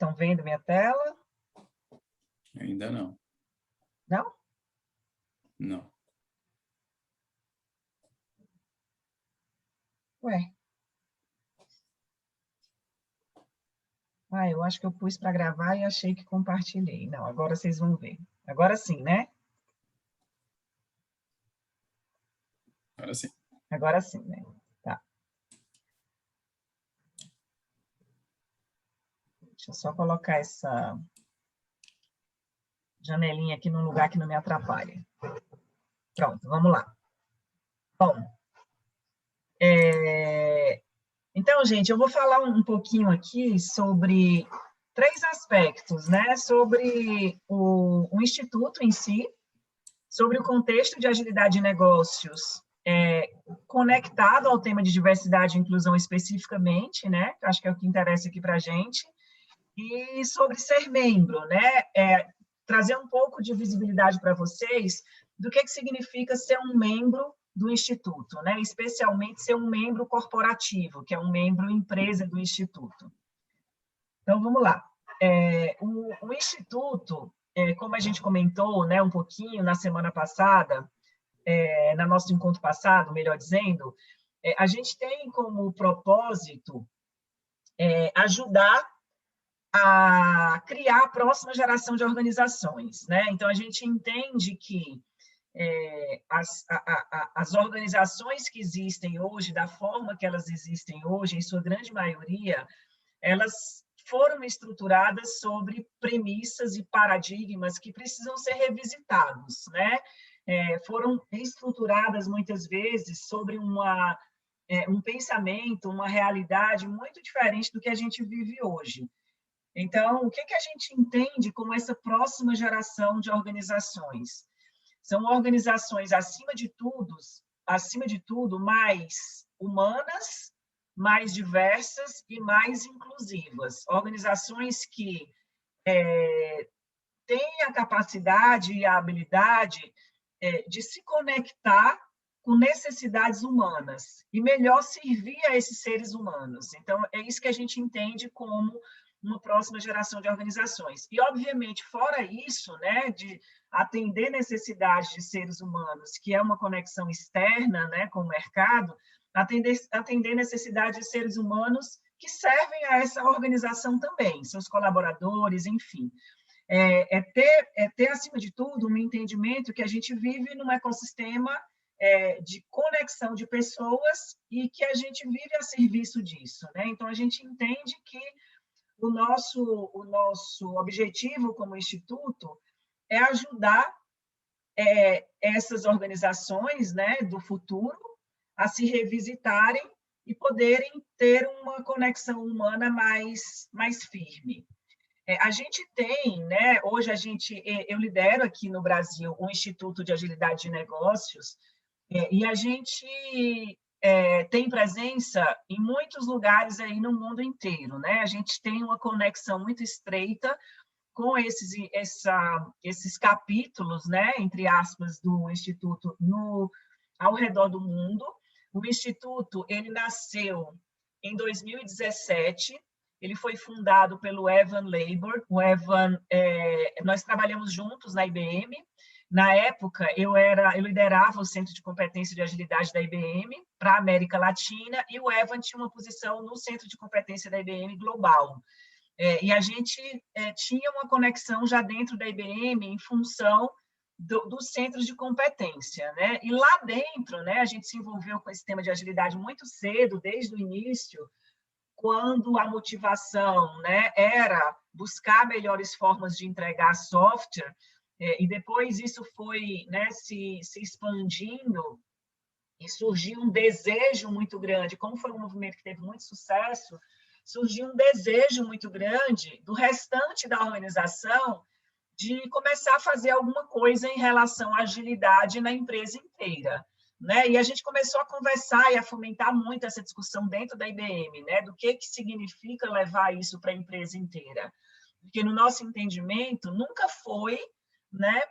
estão vendo minha tela? Ainda não. Não? Não. Ué. Eu acho que eu pus para gravar e achei que compartilhei. Não, agora vocês vão ver. Agora sim, né? Agora sim. Agora sim, né? Tá. Deixa eu só colocar essa janelinha aqui num lugar que não me atrapalhe. Pronto, vamos lá. Bom, então, gente, eu vou falar um pouquinho aqui sobre 3 aspectos, né? Sobre o Instituto em si, sobre o contexto de agilidade de negócios conectado ao tema de diversidade e inclusão especificamente, né? Acho que é o que interessa aqui para a gente. E sobre ser membro, né? Trazer um pouco de visibilidade para vocês do que significa ser um membro do Instituto, né? Especialmente ser um membro corporativo, que é um membro empresa do Instituto. Então, vamos lá. O Instituto, como a gente comentou, né, um pouquinho na semana passada, no nosso encontro passado, melhor dizendo, a gente tem como propósito ajudar a criar a próxima geração de organizações, né? Então, a gente entende que as organizações que existem hoje, da forma que elas existem hoje, em sua grande maioria, elas foram estruturadas sobre premissas e paradigmas que precisam ser revisitados, né? Foram estruturadas, muitas vezes, sobre um pensamento, uma realidade muito diferente do que a gente vive hoje. Então, o que a gente entende como essa próxima geração de organizações? São organizações, acima de tudo, mais humanas, mais diversas e mais inclusivas. Organizações que têm a capacidade e a habilidade de se conectar com necessidades humanas e melhor servir a esses seres humanos. Então, é isso que a gente entende como uma próxima geração de organizações. E, obviamente, fora isso, né, de atender necessidades de seres humanos, que é uma conexão externa, né, com o mercado, atender necessidades de seres humanos que servem a essa organização também, seus colaboradores, enfim. Ter, acima de tudo, um entendimento que a gente vive num ecossistema de conexão de pessoas e que a gente vive a serviço disso, né? Então, a gente entende que o nosso objetivo como instituto é ajudar essas organizações, né, do futuro a se revisitarem e poderem ter uma conexão humana mais firme. A gente tem, né, hoje eu lidero aqui no Brasil o Instituto de Agilidade de Negócios, e a gente tem presença em muitos lugares aí no mundo inteiro, né? A gente tem uma conexão muito estreita com esses capítulos, né, entre aspas, do Instituto ao redor do mundo. O Instituto, ele nasceu em 2017, ele foi fundado pelo Evan Labor. O Evan, nós trabalhamos juntos na IBM. Na época, eu liderava o Centro de Competência de Agilidade da IBM para a América Latina, e o Evan tinha uma posição no Centro de Competência da IBM Global. E a gente tinha uma conexão já dentro da IBM em função dos centros de competência, né? E lá dentro, né, a gente se envolveu com esse tema de agilidade muito cedo, desde o início, quando a motivação, né, era buscar melhores formas de entregar software, e depois isso foi, né, se expandindo, e surgiu um desejo muito grande, como foi um movimento que teve muito sucesso, surgiu um desejo muito grande do restante da organização de começar a fazer alguma coisa em relação à agilidade na empresa inteira, né? E a gente começou a conversar e a fomentar muito essa discussão dentro da IBM, né? Do que significa levar isso para a empresa inteira. Porque, no nosso entendimento, nunca foi, né,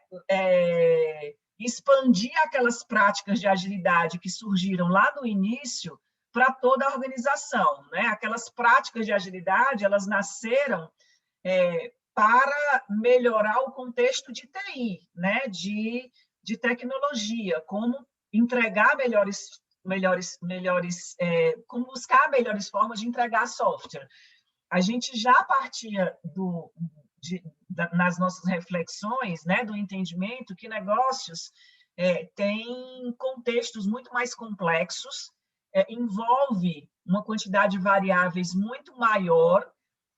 expandir aquelas práticas de agilidade que surgiram lá no início para toda a organização, né? Aquelas práticas de agilidade, elas nasceram para melhorar o contexto de TI, né? de tecnologia, como entregar como buscar melhores formas de entregar software. A gente já partia nas nossas reflexões, né, do entendimento que negócios têm contextos muito mais complexos, envolve uma quantidade de variáveis muito maior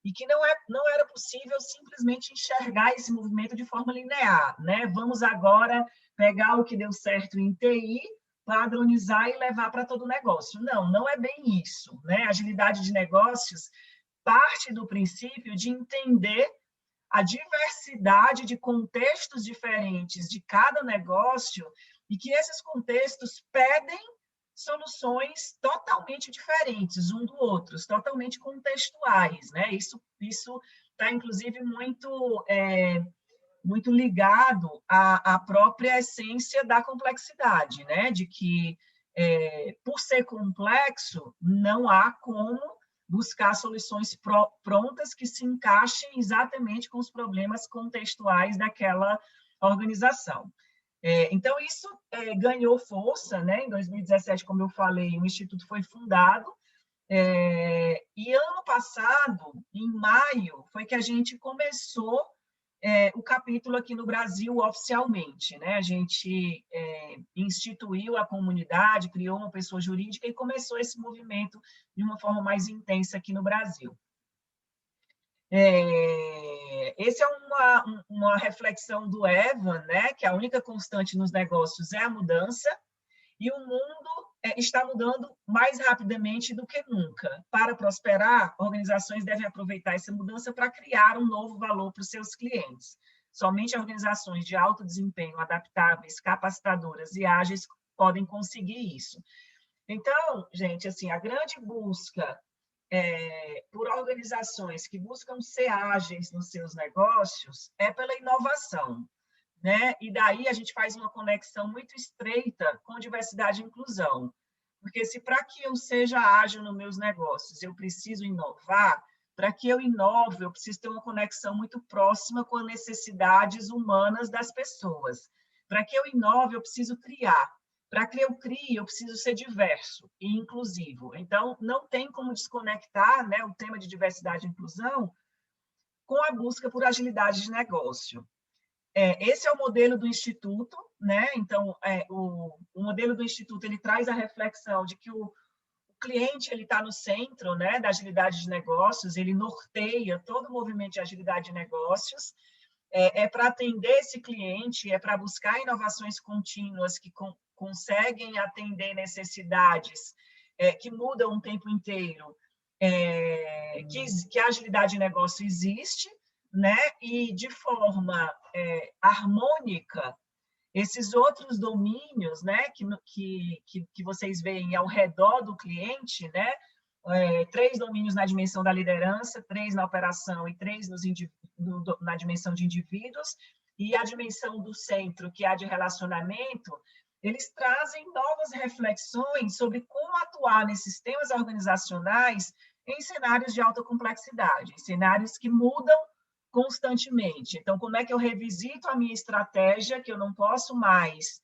e que não era possível simplesmente enxergar esse movimento de forma linear, né? Vamos agora pegar o que deu certo em TI, padronizar e levar para todo o negócio. Não é bem isso, né? Agilidade de negócios parte do princípio de entender a diversidade de contextos diferentes de cada negócio e que esses contextos pedem soluções totalmente diferentes um do outro, totalmente contextuais, né? Isso está inclusive muito ligado à própria essência da complexidade, né? De que por ser complexo não há como buscar soluções prontas que se encaixem exatamente com os problemas contextuais daquela organização. Então, isso ganhou força, né? Em 2017, como eu falei, o Instituto foi fundado, e ano passado, em maio, foi que a gente começou o capítulo aqui no Brasil oficialmente, né? A gente instituiu a comunidade, criou uma pessoa jurídica e começou esse movimento de uma forma mais intensa aqui no Brasil. Essa é uma reflexão do Evan, né? Que a única constante nos negócios é a mudança, e o mundo está mudando mais rapidamente do que nunca. Para prosperar, organizações devem aproveitar essa mudança para criar um novo valor para os seus clientes. Somente organizações de alto desempenho, adaptáveis, capacitadoras e ágeis podem conseguir isso. Então, gente, assim, a grande busca por organizações que buscam ser ágeis nos seus negócios é pela inovação, né? E daí a gente faz uma conexão muito estreita com diversidade e inclusão. Porque se para que eu seja ágil nos meus negócios, eu preciso inovar, para que eu inove, eu preciso ter uma conexão muito próxima com as necessidades humanas das pessoas. Para que eu inove, eu preciso criar. Para que eu crie, eu preciso ser diverso e inclusivo. Então, não tem como desconectar, né, o tema de diversidade e inclusão com a busca por agilidade de negócio. Esse é o modelo do Instituto, né? Então, o modelo do Instituto ele traz a reflexão de que o cliente ele está no centro, né, da agilidade de negócios, ele norteia todo o movimento de agilidade de negócios, para atender esse cliente, para buscar inovações contínuas que conseguem atender necessidades que mudam o tempo inteiro, que a agilidade de negócio existe, né? E de forma harmônica, esses outros domínios, né, que vocês veem ao redor do cliente, né? 3 domínios na dimensão da liderança, 3 na operação e 3 na dimensão de indivíduos, e a dimensão do centro, que é a de relacionamento, eles trazem novas reflexões sobre como atuar nesses temas organizacionais em cenários de alta complexidade, em cenários que mudam constantemente. Então, como é que eu revisito a minha estratégia, que eu não posso mais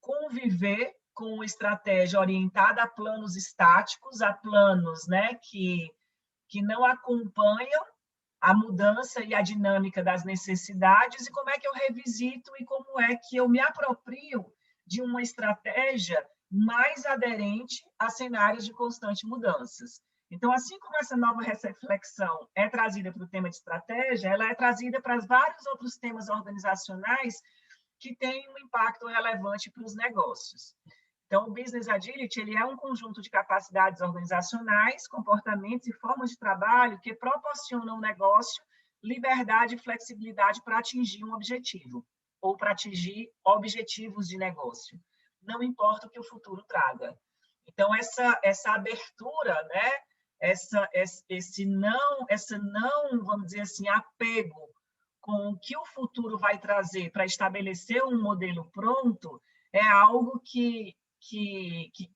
conviver com uma estratégia orientada a planos estáticos, a planos, né, que não acompanham a mudança e a dinâmica das necessidades, e como é que eu revisito e como é que eu me aproprio de uma estratégia mais aderente a cenários de constante mudanças. Então, assim como essa nova reflexão é trazida para o tema de estratégia, ela é trazida para vários outros temas organizacionais que têm um impacto relevante para os negócios. Então, o Business Agility ele é um conjunto de capacidades organizacionais, comportamentos e formas de trabalho que proporcionam ao negócio liberdade e flexibilidade para atingir um objetivo, ou para atingir objetivos de negócio. Não importa o que o futuro traga. Então, essa abertura, né? Esse não, vamos dizer assim, apego com o que o futuro vai trazer para estabelecer um modelo pronto, é algo que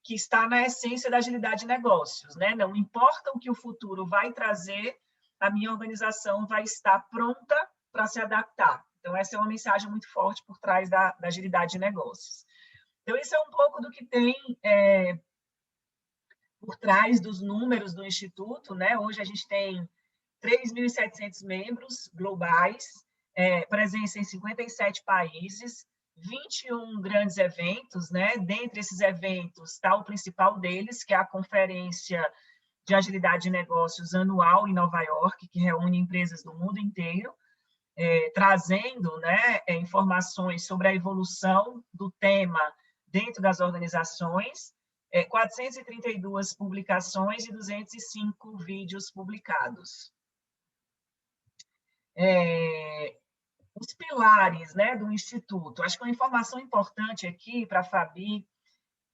está na essência da agilidade de negócios, né? Não importa o que o futuro vai trazer, a minha organização vai estar pronta para se adaptar. Então, essa é uma mensagem muito forte por trás da agilidade de negócios. Então, isso é um pouco do que tem por trás dos números do Instituto, né? Hoje a gente tem 3.700 membros globais, presença em 57 países, 21 grandes eventos, né? Dentre esses eventos está o principal deles, que é a Conferência de Agilidade de Negócios anual em Nova York, que reúne empresas do mundo inteiro, trazendo, né, informações sobre a evolução do tema dentro das organizações, 432 publicações e 205 vídeos publicados. Os pilares, né, do Instituto. Acho que uma informação importante aqui para a Fabi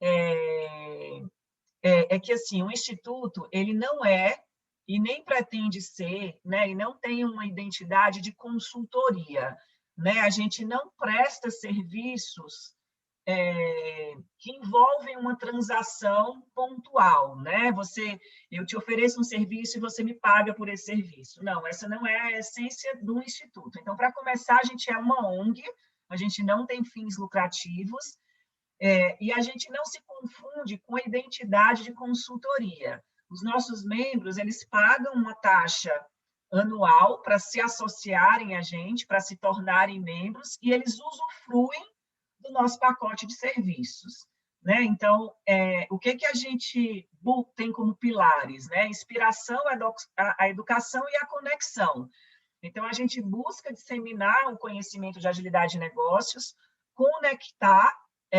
é que assim, o Instituto ele não é e nem pretende ser, né, e não tem uma identidade de consultoria, né? A gente não presta serviços que envolvem uma transação pontual, né? Eu te ofereço um serviço e você me paga por esse serviço. Não, essa não é a essência do Instituto. Então, para começar, a gente é uma ONG, a gente não tem fins lucrativos, e a gente não se confunde com a identidade de consultoria. Os nossos membros, eles pagam uma taxa anual para se associarem a gente, para se tornarem membros, e eles usufruem do nosso pacote de serviços, né? Então, o que a gente tem como pilares, né? Inspiração, a educação e a conexão. Então, a gente busca disseminar o conhecimento de agilidade de negócios, conectar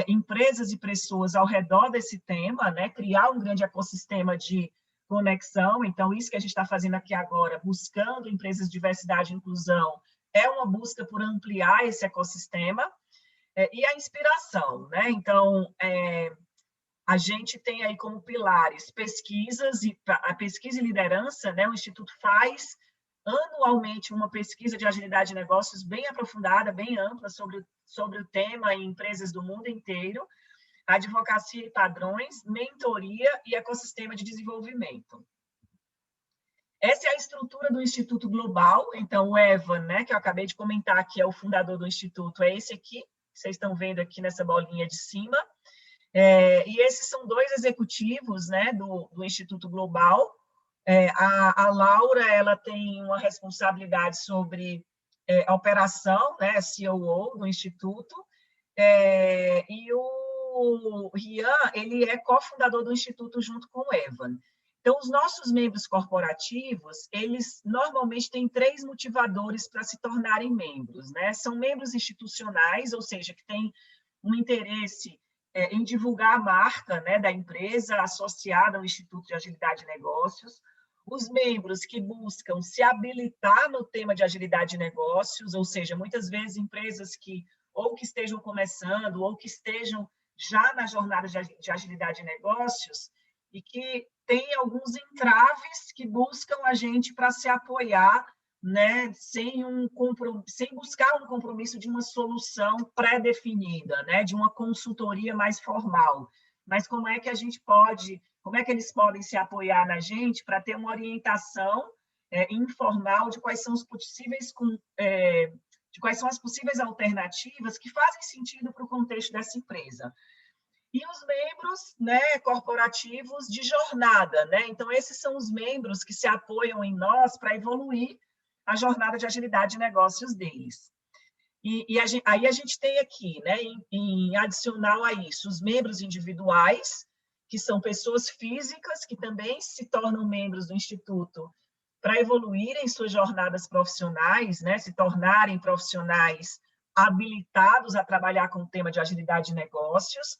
empresas e pessoas ao redor desse tema, né? Criar um grande ecossistema de conexão. Então, isso que a gente está fazendo aqui agora, buscando empresas de diversidade e inclusão, é uma busca por ampliar esse ecossistema. E a inspiração, né? Então, a gente tem aí como pilares a pesquisa e liderança, né? O Instituto faz anualmente uma pesquisa de agilidade de negócios bem aprofundada, bem ampla sobre o tema em empresas do mundo inteiro, advocacia e padrões, mentoria e ecossistema de desenvolvimento. Essa é a estrutura do Instituto Global. Então, o Evan, né, que eu acabei de comentar, que é o fundador do Instituto, é esse aqui, que vocês estão vendo aqui nessa bolinha de cima. E esses são dois executivos, né, do Instituto Global. A Laura, ela tem uma responsabilidade sobre a operação, né, COO do Instituto, e o Rian, ele é cofundador do Instituto junto com o Evan. Então, os nossos membros corporativos, eles normalmente têm 3 motivadores para se tornarem membros, né? São membros institucionais, ou seja, que têm um interesse em divulgar a marca, né, da empresa associada ao Instituto de Agilidade de Negócios, os membros que buscam se habilitar no tema de agilidade de negócios, ou seja, muitas vezes empresas que ou que estejam começando ou que estejam já na jornada de agilidade de negócios e que tem alguns entraves que buscam a gente para se apoiar, né, sem buscar um compromisso de uma solução pré-definida, né, de uma consultoria mais formal. Mas como é que eles podem se apoiar na gente para ter uma orientação informal de quais são as possíveis alternativas que fazem sentido para o contexto dessa empresa. E os membros, né, corporativos de jornada, né? Então, esses são os membros que se apoiam em nós para evoluir a jornada de agilidade de negócios deles. Aí a gente tem aqui, né, em adicional a isso, os membros individuais, que são pessoas físicas que também se tornam membros do Instituto para evoluírem suas jornadas profissionais, né, se tornarem profissionais habilitados a trabalhar com o tema de agilidade de negócios.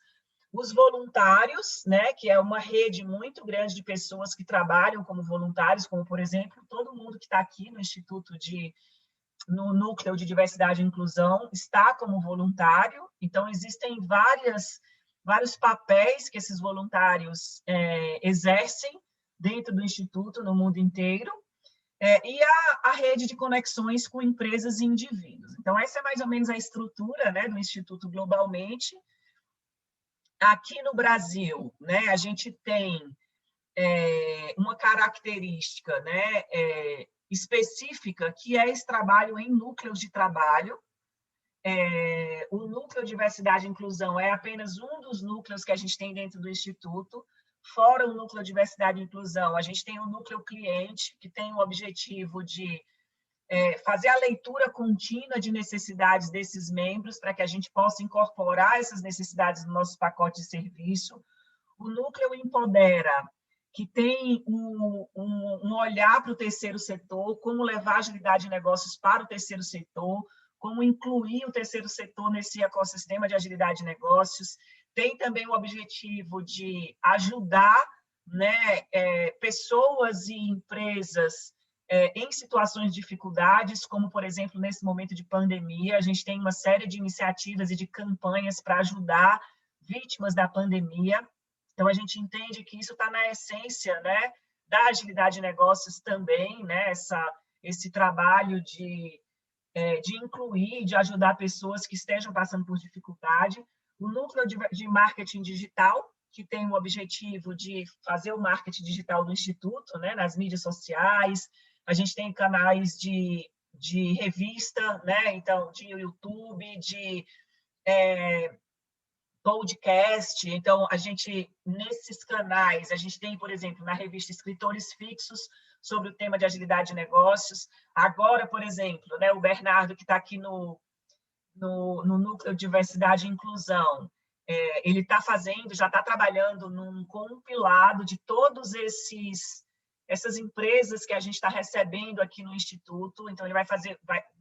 Os voluntários, né, que é uma rede muito grande de pessoas que trabalham como voluntários, como, por exemplo, todo mundo que está aqui no Instituto no Núcleo de Diversidade e Inclusão está como voluntário. Então, existem vários papéis que esses voluntários exercem dentro do Instituto, no mundo inteiro. E a rede de conexões com empresas e indivíduos. Então, essa é mais ou menos a estrutura, né, do Instituto globalmente. Aqui no Brasil, né, a gente tem uma característica, né, específica, que é esse trabalho em núcleos de trabalho. O núcleo Diversidade e Inclusão é apenas um dos núcleos que a gente tem dentro do Instituto. Fora o núcleo Diversidade e Inclusão, a gente tem o núcleo cliente, que tem o objetivo de fazer a leitura contínua de necessidades desses membros, para que a gente possa incorporar essas necessidades no nosso pacote de serviço. O núcleo Empodera, que tem um olhar para o terceiro setor, como levar agilidade de negócios para o terceiro setor, como incluir o terceiro setor nesse ecossistema de agilidade de negócios. Tem também o objetivo de ajudar, né, pessoas e empresas em situações de dificuldades, como, por exemplo, nesse momento de pandemia, a gente tem uma série de iniciativas e de campanhas para ajudar vítimas da pandemia. Então, a gente entende que isso está na essência, né, da agilidade de negócios também, né, esse trabalho de incluir, de ajudar pessoas que estejam passando por dificuldade. O núcleo de marketing digital, que tem o objetivo de fazer o marketing digital do Instituto, né, nas mídias sociais. A gente tem canais de revista, né, então, de YouTube, de podcast. Então, nesses canais, a gente tem, por exemplo, na revista Escritores Fixos, sobre o tema de agilidade de negócios. Agora, por exemplo, né, o Bernardo, que está aqui no Núcleo Diversidade e Inclusão, ele já está trabalhando num compilado de todos essas empresas que a gente está recebendo aqui no Instituto. Então, ele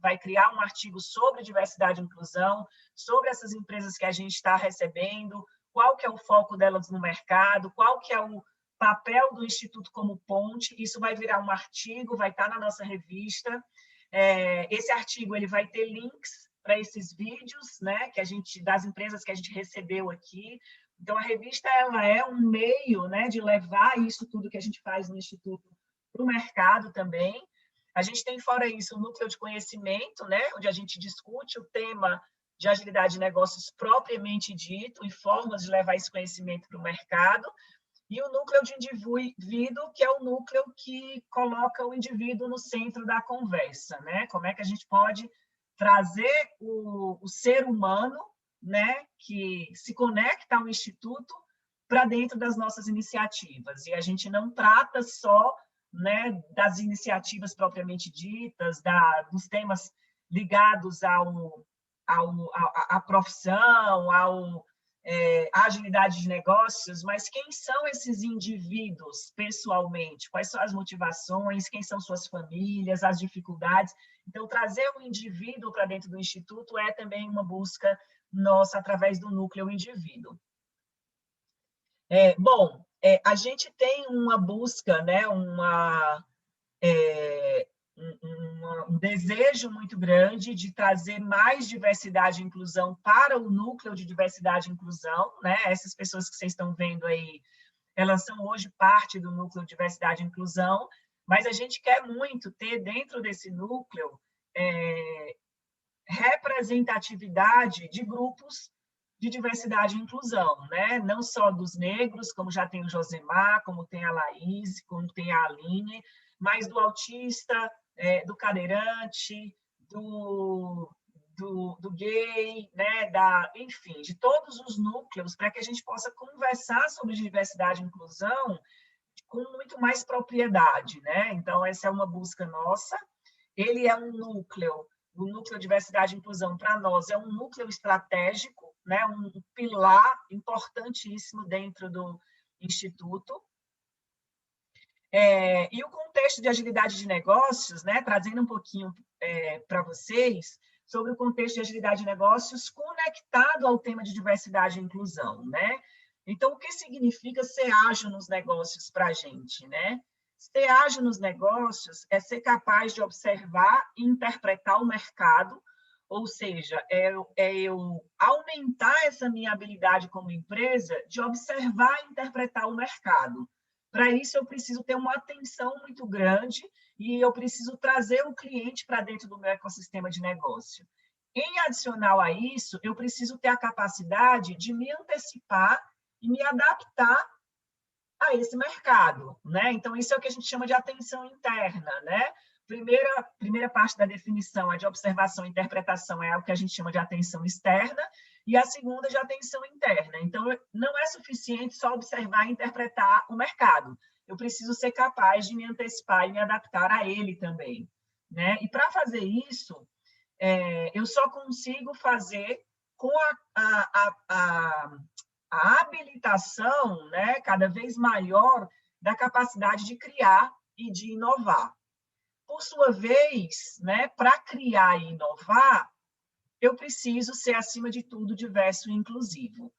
vai criar um artigo sobre diversidade e inclusão, sobre essas empresas que a gente está recebendo, qual que é o foco delas no mercado, qual que é o papel do Instituto como ponte. Isso vai virar um artigo, vai estar na nossa revista. Esse artigo ele vai ter links para esses vídeos, né, das empresas que a gente recebeu aqui. Então, a revista ela é um meio, né, de levar isso tudo que a gente faz no Instituto para o mercado também. A gente tem, fora isso, o núcleo de conhecimento, né, onde a gente discute o tema de agilidade de negócios propriamente dito e formas de levar esse conhecimento para o mercado. E o núcleo de indivíduo, que é o núcleo que coloca o indivíduo no centro da conversa, né? Como é que a gente pode trazer o ser humano, né, que se conecta ao Instituto para dentro das nossas iniciativas. E a gente não trata só, né, das iniciativas propriamente ditas, dos temas ligados à profissão, à agilidade de negócios, mas quem são esses indivíduos pessoalmente? Quais são as motivações? Quem são suas famílias? As dificuldades? Então, trazer o indivíduo para dentro do Instituto é também uma busca nossa através do núcleo indivíduo. A gente tem uma busca, né, um desejo muito grande de trazer mais diversidade e inclusão para o núcleo de diversidade e inclusão, né? Essas pessoas que vocês estão vendo aí, elas são hoje parte do núcleo de diversidade e inclusão, mas a gente quer muito ter dentro desse núcleo representatividade de grupos de diversidade e inclusão, né? Não só dos negros, como já tem o Josemar, como tem a Laís, como tem a Aline, mas do autista, do cadeirante, do gay, né? Enfim, de todos os núcleos, para que a gente possa conversar sobre diversidade e inclusão com muito mais propriedade, né? Então, essa é uma busca nossa. Ele é um núcleo, o núcleo diversidade e inclusão, para nós, é um núcleo estratégico, né? Um pilar importantíssimo dentro do Instituto. E o contexto de agilidade de negócios, né, trazendo um pouquinho para vocês sobre o contexto de agilidade de negócios conectado ao tema de diversidade e inclusão, né? Então, o que significa ser ágil nos negócios para a gente, né? Ser ágil nos negócios é ser capaz de observar e interpretar o mercado, ou seja, eu aumentar essa minha habilidade como empresa de observar e interpretar o mercado. Para isso, eu preciso ter uma atenção muito grande e eu preciso trazer o cliente para dentro do meu ecossistema de negócio. Em adicional a isso, eu preciso ter a capacidade de me antecipar e me adaptar a esse mercado, né? Então, isso é o que a gente chama de atenção interna, né? primeira parte da definição, a de observação e interpretação, é o que a gente chama de atenção externa, e a segunda de atenção interna. Então, não é suficiente só observar e interpretar o mercado. Eu preciso ser capaz de me antecipar e me adaptar a ele também, né? E para fazer isso, eu só consigo fazer com a habilitação, né, cada vez maior da capacidade de criar e de inovar. Por sua vez, né, para criar e inovar, eu preciso ser, acima de tudo, diverso e inclusivo.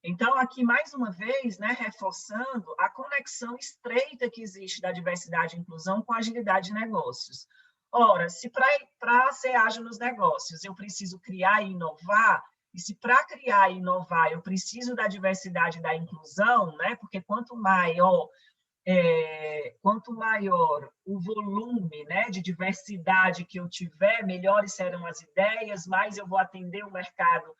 Então, aqui, mais uma vez, né, reforçando a conexão estreita que existe da diversidade e inclusão com a agilidade de negócios. Ora, se para ser ágil nos negócios eu preciso criar e inovar, e se para criar e inovar eu preciso da diversidade e da inclusão, né, porque quanto maior o volume, né, de diversidade que eu tiver, melhores serão as ideias, mais eu vou atender o mercado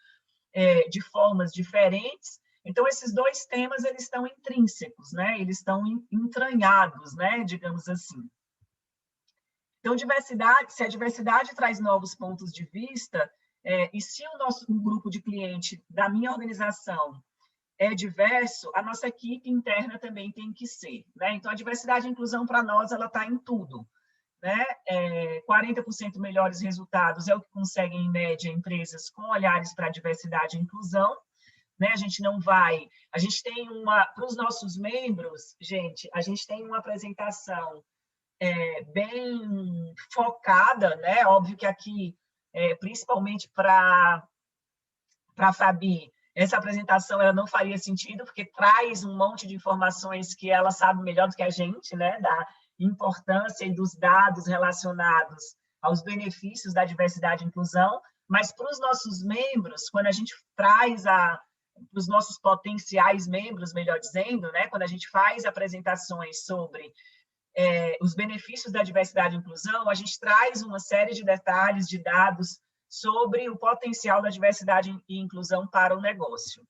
de formas diferentes. Então, esses dois temas eles estão intrínsecos, né? Eles estão entranhados, né? Digamos assim. Então, se a diversidade traz novos pontos de vista, e se um grupo de cliente da minha organização é diverso, a nossa equipe interna também tem que ser, né? Então, a diversidade e inclusão, para nós, ela está em tudo, né? 40% melhores resultados é o que conseguem, em média, empresas com olhares para a diversidade e inclusão, né? A gente tem para os nossos membros, gente, a gente tem uma apresentação bem focada, né? Óbvio que aqui, principalmente para a Fabi, essa apresentação ela não faria sentido, porque traz um monte de informações que ela sabe melhor do que a gente, né? Da importância e dos dados relacionados aos benefícios da diversidade e inclusão, mas para os nossos membros, quando a gente traz para os nossos potenciais membros, melhor dizendo, né? Quando a gente faz apresentações sobre os benefícios da diversidade e inclusão, a gente traz uma série de detalhes, de dados sobre o potencial da diversidade e inclusão para o negócio.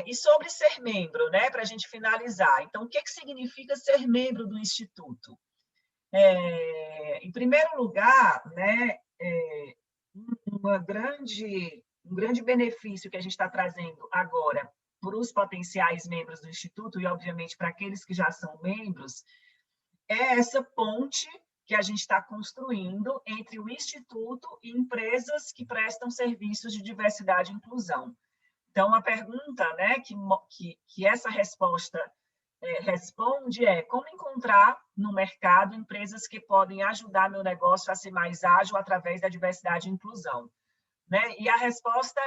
E sobre ser membro, né, para a gente finalizar. Então, o que significa ser membro do Instituto? Em primeiro lugar, né, um grande benefício que a gente está trazendo agora para os potenciais membros do Instituto, e, obviamente, para aqueles que já são membros, é essa ponte que a gente está construindo entre o Instituto e empresas que prestam serviços de diversidade e inclusão. Então, a pergunta, né, que essa resposta responde como encontrar no mercado empresas que podem ajudar meu negócio a ser mais ágil através da diversidade e inclusão, né? E a resposta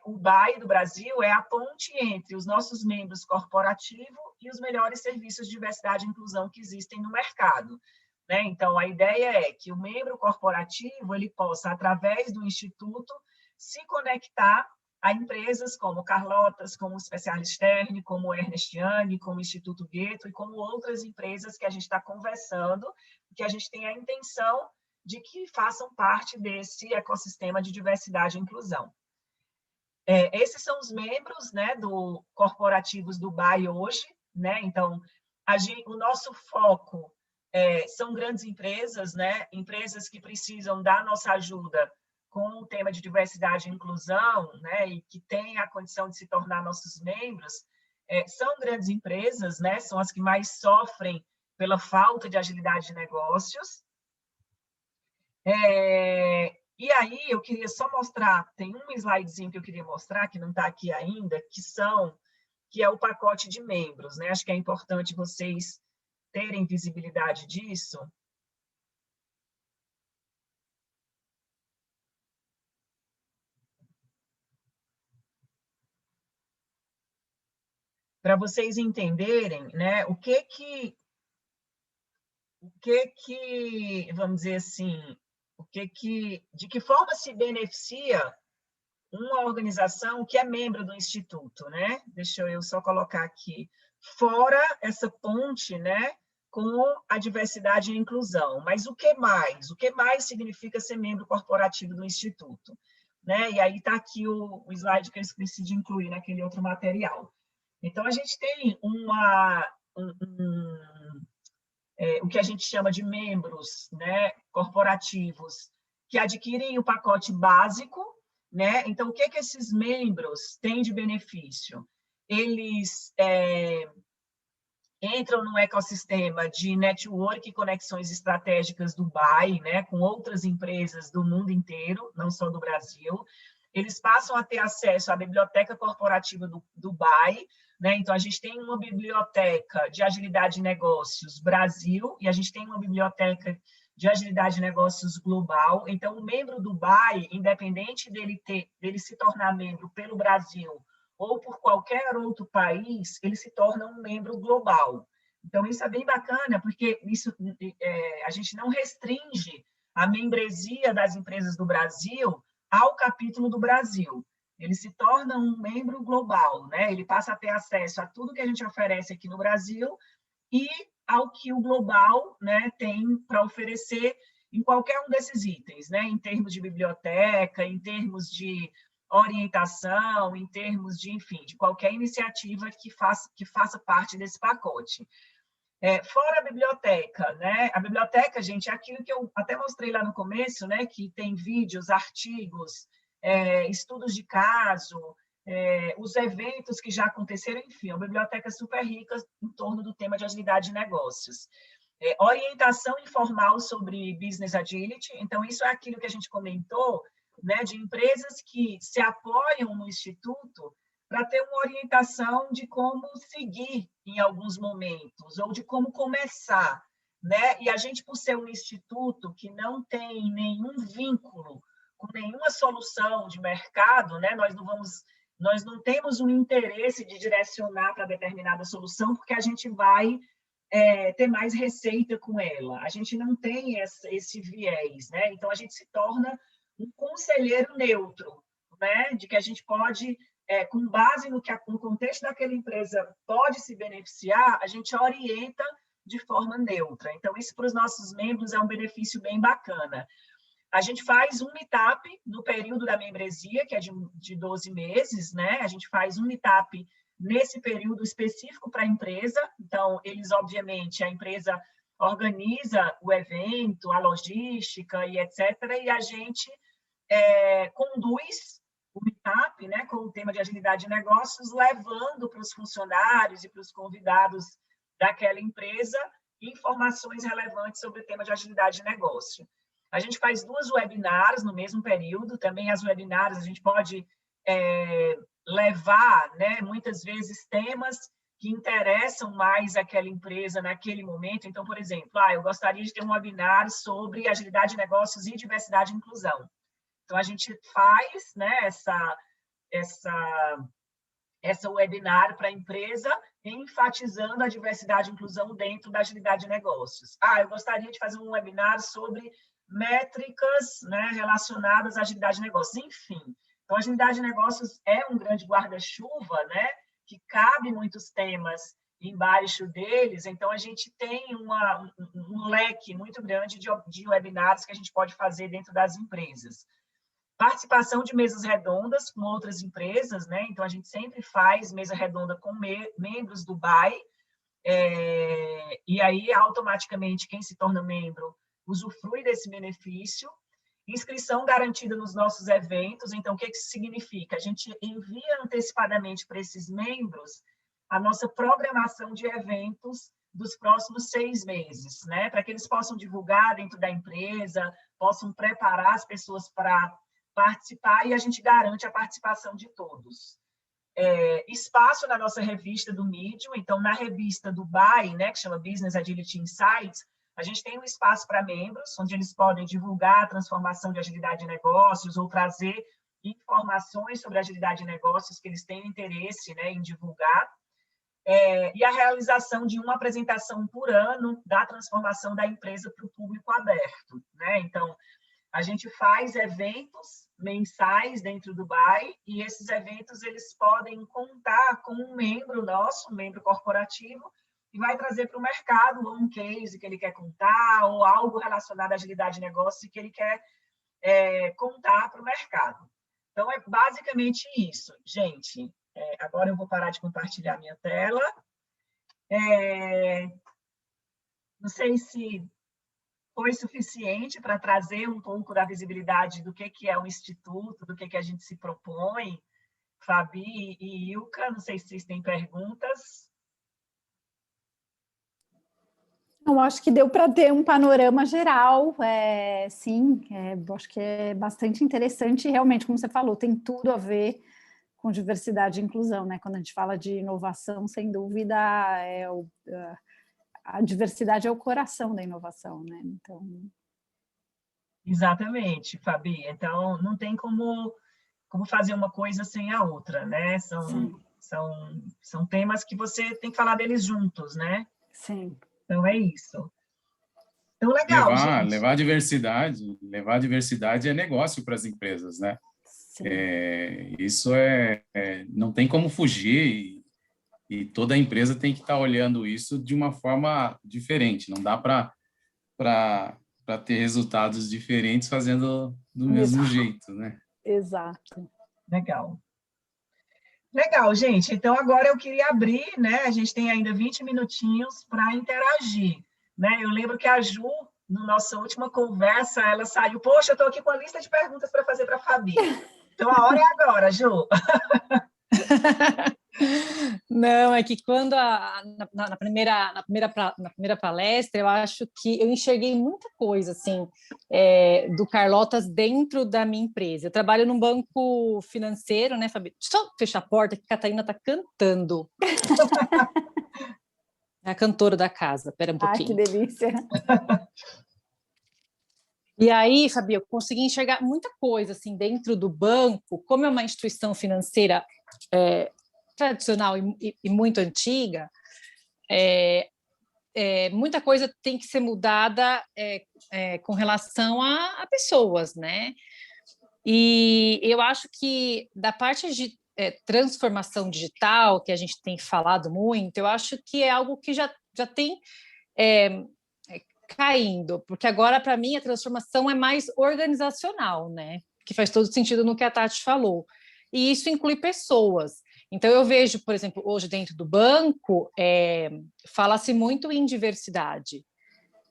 o BAE do Brasil é a ponte entre os nossos membros corporativos e os melhores serviços de diversidade e inclusão que existem no mercado, né? Então, a ideia é que o membro corporativo ele possa, através do Instituto, se conectar a empresas como Carlotas, como o Specialist Stern, como o Ernst Young, como o Instituto Goethe e como outras empresas que a gente está conversando, que a gente tem a intenção de que façam parte desse ecossistema de diversidade e inclusão. Esses são os membros, né, corporativos do BAE hoje, né? Então, o nosso foco são grandes empresas, né? Empresas que precisam da nossa ajuda com o tema de diversidade e inclusão, né? E que têm a condição de se tornar nossos membros. São grandes empresas, né? São as que mais sofrem pela falta de agilidade de negócios. E aí, eu queria só mostrar, tem um slidezinho que eu queria mostrar, que não está aqui ainda, que é o pacote de membros, né? Acho que é importante vocês terem visibilidade disso. Para vocês entenderem, né, vamos dizer assim, de que forma se beneficia uma organização que é membro do Instituto, né? Deixa eu só colocar aqui, fora essa ponte, né, com a diversidade e a inclusão. Mas o que mais? O que mais significa ser membro corporativo do Instituto? Né? E aí está aqui o slide que eu esqueci de incluir naquele outro material. Então, a gente tem o que a gente chama de membros, né, corporativos, que adquirem o pacote básico, né? Então, o que esses membros têm de benefício? Eles entram no ecossistema de network e conexões estratégicas do Dubai, né, com outras empresas do mundo inteiro, não só do Brasil. Eles passam a ter acesso à biblioteca corporativa do Dubai, né? Então, a gente tem uma biblioteca de agilidade de negócios Brasil e a gente tem uma biblioteca de agilidade de negócios global. Então, o membro do Dubai, independente dele se tornar membro pelo Brasil ou por qualquer outro país, ele se torna um membro global. Então, isso é bem bacana, porque a gente não restringe a membresia das empresas do Brasil ao capítulo do Brasil. Ele se torna um membro global, né? Ele passa a ter acesso a tudo que a gente oferece aqui no Brasil e ao que o global, né, tem para oferecer em qualquer um desses itens, né? Em termos de biblioteca, em termos de orientação, em termos de, enfim, de qualquer iniciativa que faça parte desse pacote. Fora a biblioteca, né? A biblioteca, gente, é aquilo que eu até mostrei lá no começo, né? Que tem vídeos, artigos, estudos de caso, os eventos que já aconteceram, enfim, uma biblioteca super rica em torno do tema de agilidade de negócios. Orientação informal sobre business agility, então isso é aquilo que a gente comentou, né, de empresas que se apoiam no Instituto para ter uma orientação de como seguir em alguns momentos, ou de como começar, né? E a gente, por ser um instituto que não tem nenhum vínculo com nenhuma solução de mercado, né? Nós não temos um interesse de direcionar para determinada solução, porque a gente vai ter mais receita com ela. A gente não tem esse viés, né? Então, a gente se torna um conselheiro neutro, né? De que a gente pode, com base no contexto daquela empresa pode se beneficiar, a gente orienta de forma neutra. Então, isso para os nossos membros é um benefício bem bacana. A gente faz um meetup no período da membresia, que é de 12 meses, né? A gente faz um meetup nesse período específico para a empresa. Então, obviamente, a empresa organiza o evento, a logística e etc. E a gente conduz o meetup, né, com o tema de agilidade de negócios, levando para os funcionários e para os convidados daquela empresa informações relevantes sobre o tema de agilidade de negócio. A gente faz 2 webinars no mesmo período, também as webinars a gente pode levar, né, muitas vezes, temas que interessam mais aquela empresa naquele momento. Então, por exemplo, eu gostaria de ter um webinar sobre agilidade de negócios e diversidade e inclusão. Então, a gente faz, né, essa webinar para a empresa, enfatizando a diversidade e inclusão dentro da agilidade de negócios. Eu gostaria de fazer um webinar sobre métricas, né, relacionadas à agilidade de negócios. Enfim, então, a agilidade de negócios é um grande guarda-chuva, né, que cabe muitos temas embaixo deles. Então, a gente tem um leque muito grande de webinars que a gente pode fazer dentro das empresas. Participação de mesas redondas com outras empresas, né? Então, a gente sempre faz mesa redonda com membros do BAI, e aí, automaticamente, quem se torna membro usufrui desse benefício. Inscrição garantida nos nossos eventos. Então, o que isso significa? A gente envia antecipadamente para esses membros a nossa programação de eventos dos próximos 6 meses, né? Para que eles possam divulgar dentro da empresa, possam preparar as pessoas para participar, e a gente garante a participação de todos. Espaço na nossa revista do Medium. Então, na revista do BAI, né, que chama Business Agility Insights, a gente tem um espaço para membros, onde eles podem divulgar a transformação de agilidade de negócios ou trazer informações sobre agilidade de negócios que eles têm interesse, né, em divulgar. E a realização de uma apresentação por ano da transformação da empresa para o público aberto, né? Então, a gente faz eventos mensais dentro do BAI, e esses eventos eles podem contar com um membro nosso, um membro corporativo, que vai trazer para o mercado ou um case que ele quer contar, ou algo relacionado à agilidade de negócio que ele quer contar para o mercado. Então, é basicamente isso. Gente, agora eu vou parar de compartilhar minha tela. Não sei se foi suficiente para trazer um pouco da visibilidade do que é o Instituto, do que a gente se propõe. Fabi e Ilka, não sei se vocês têm perguntas. Eu acho que deu para ter um panorama geral, sim, acho que é bastante interessante, e realmente, como você falou, tem tudo a ver com diversidade e inclusão, né? Quando a gente fala de inovação, sem dúvida, a diversidade é o coração da inovação, né? Então... Exatamente, Fabi. Então, não tem como fazer uma coisa sem a outra, né? São temas que você tem que falar deles juntos, né? Sim. Então, é isso. Então, legal, gente. Levar a diversidade é negócio para as empresas, né? Sim. Isso não tem como fugir e toda empresa tem que estar olhando isso de uma forma diferente. Não dá para ter resultados diferentes fazendo do mesmo jeito, né? Exato. Legal. Legal, gente. Então, agora eu queria abrir, né? A gente tem ainda 20 minutinhos para interagir, né? Eu lembro que a Ju, na nossa última conversa, ela saiu, poxa, eu estou aqui com a lista de perguntas para fazer para a Fabi. Então, a hora é agora, Ju. Não, é que quando na primeira palestra, eu acho que eu enxerguei muita coisa assim do Carlotas dentro da minha empresa. Eu trabalho num banco financeiro, né, Fabi? Deixa eu só fechar a porta que a Catarina está cantando. É a cantora da casa, espera um pouquinho. Ah, que delícia. E aí, Fabi, eu consegui enxergar muita coisa assim dentro do banco, como é uma instituição financeira tradicional e muito antiga, muita coisa tem que ser mudada com relação a pessoas, né? E eu acho que da parte de transformação digital, que a gente tem falado muito, eu acho que é algo que já tem caindo, porque agora, para mim, a transformação é mais organizacional, né? Que faz todo sentido no que a Tati falou. E isso inclui pessoas. Então, eu vejo, por exemplo, hoje dentro do banco, fala-se muito em diversidade,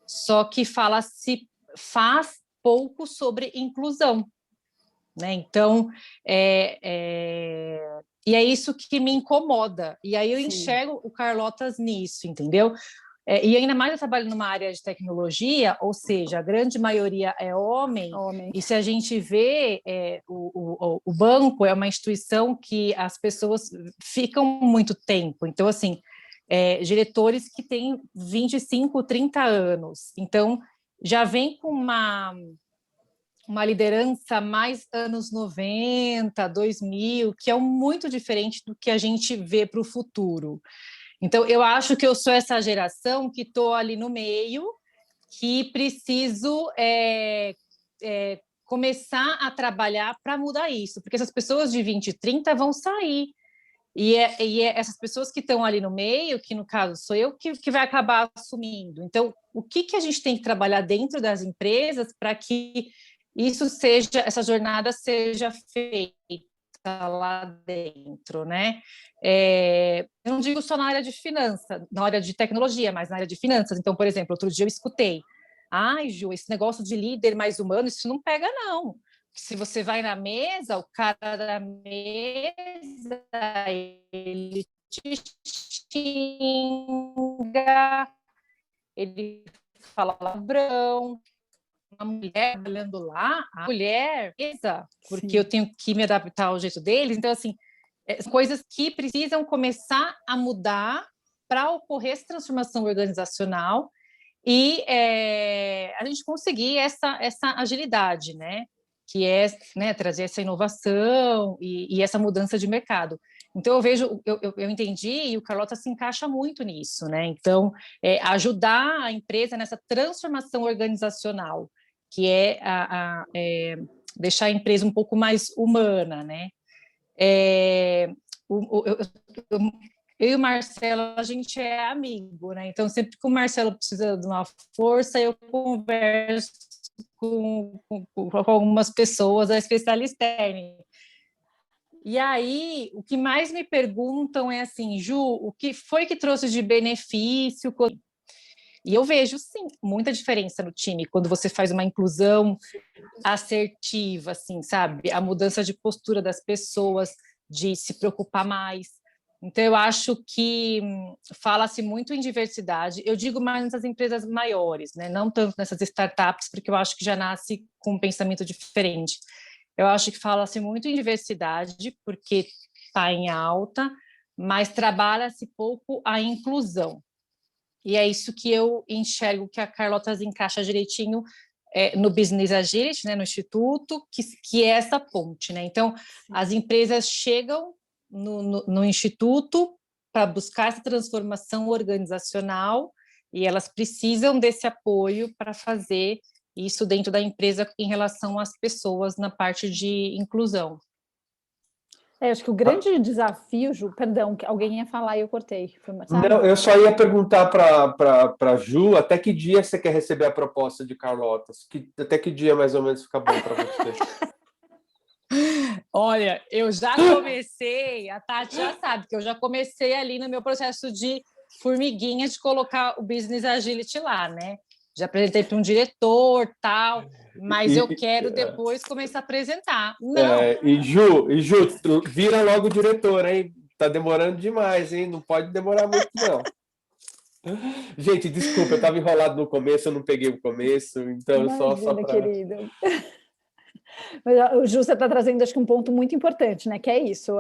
só que faz pouco sobre inclusão, né? Então, e é isso que me incomoda. E aí eu enxergo o Carlotas nisso, entendeu? E ainda mais eu trabalho numa área de tecnologia, ou seja, a grande maioria é homem. E se a gente vê, o banco é uma instituição que as pessoas ficam muito tempo. Então, assim, diretores que têm 25, 30 anos. Então, já vem com uma liderança mais anos 90, 2000, que é muito diferente do que a gente vê para o futuro. Então, eu acho que eu sou essa geração que estou ali no meio, que preciso começar a trabalhar para mudar isso, porque essas pessoas de 20 e 30 vão sair. E essas pessoas que estão ali no meio, que no caso sou eu, que vai acabar assumindo. Então, o que a gente tem que trabalhar dentro das empresas para que essa jornada seja feita lá dentro, né? Eu não digo só na área de finanças, na área de tecnologia, mas na área de finanças. Então, por exemplo, outro dia eu escutei: ai, Ju, esse negócio de líder mais humano, isso não pega, não. Se você vai na mesa, o cara da mesa, ele te xinga, ele fala palavrão. Uma mulher trabalhando lá, a mulher, porque eu tenho que me adaptar ao jeito deles. Então, assim, são coisas que precisam começar a mudar para ocorrer essa transformação organizacional e a gente conseguir essa agilidade, né? Que é, né, trazer essa inovação e essa mudança de mercado. Então, eu vejo, eu entendi, e o Carlota se encaixa muito nisso, né? Então, ajudar a empresa nessa transformação organizacional, que deixar a empresa um pouco mais humana, né? Eu e o Marcelo, a gente é amigo, né? Então, sempre que o Marcelo precisa de uma força, eu converso com algumas pessoas da Specialisterne. E aí, o que mais me perguntam é assim, Ju, o que foi que trouxe de benefício? E eu vejo, sim, muita diferença no time quando você faz uma inclusão assertiva, assim, sabe? A mudança de postura das pessoas, de se preocupar mais. Então, eu acho que fala-se muito em diversidade. Eu digo mais nessas empresas maiores, né? Não tanto nessas startups, porque eu acho que já nasce com um pensamento diferente. Eu acho que fala-se muito em diversidade, porque está em alta, mas trabalha-se pouco a inclusão. E é isso que eu enxergo que a Carlotas encaixa direitinho no Business Agility, né, no Instituto, que é essa ponte. Né? Então, as empresas chegam no Instituto para buscar essa transformação organizacional e elas precisam desse apoio para fazer isso dentro da empresa em relação às pessoas na parte de inclusão. Acho que o grande desafio, Ju, perdão, que alguém ia falar e eu cortei. Não, eu só ia perguntar para Ju, até que dia você quer receber a proposta de Carlotas? Até que dia mais ou menos fica bom para você? Olha, eu já comecei, a Tati já sabe, que eu já comecei ali no meu processo de formiguinha de colocar o Business Agility lá, né? Já apresentei para um diretor, tal, mas eu quero depois começar a apresentar. Não. E Ju, vira logo diretor, hein? Tá demorando demais, hein? Não pode demorar muito, não. Gente, desculpa, eu estava enrolado no começo, eu não peguei o começo, então Imagina, só para... querido. Mas o Ju, você está trazendo, acho que um ponto muito importante, né? Que é isso,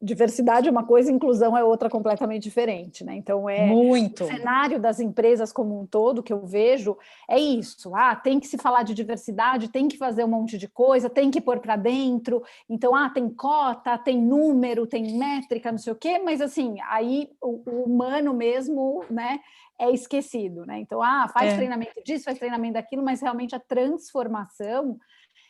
diversidade é uma coisa, inclusão é outra completamente diferente, né? Então, muito. O cenário das empresas como um todo, que eu vejo, é isso. Tem que se falar de diversidade, tem que fazer um monte de coisa, tem que pôr para dentro. Então, tem cota, tem número, tem métrica, não sei o quê, mas assim, aí o humano mesmo, né? É esquecido, né? Então, faz treinamento disso, faz treinamento daquilo, mas realmente a transformação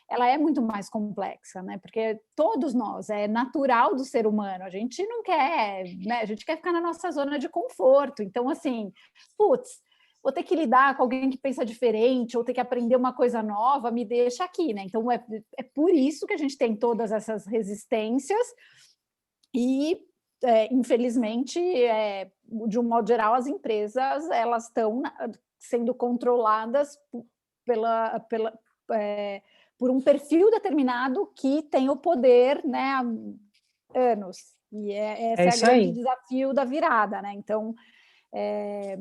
ela é muito mais complexa, né? Porque todos nós, é natural do ser humano, a gente não quer, né? A gente quer ficar na nossa zona de conforto. Então, assim, vou ter que lidar com alguém que pensa diferente, ou ter que aprender uma coisa nova, me deixa aqui, né? Então, é por isso que a gente tem todas essas resistências e, infelizmente, de um modo geral, as empresas, elas estão sendo controladas por um perfil determinado que tem o poder, né, há anos. E esse é o grande desafio da virada, né? Então, é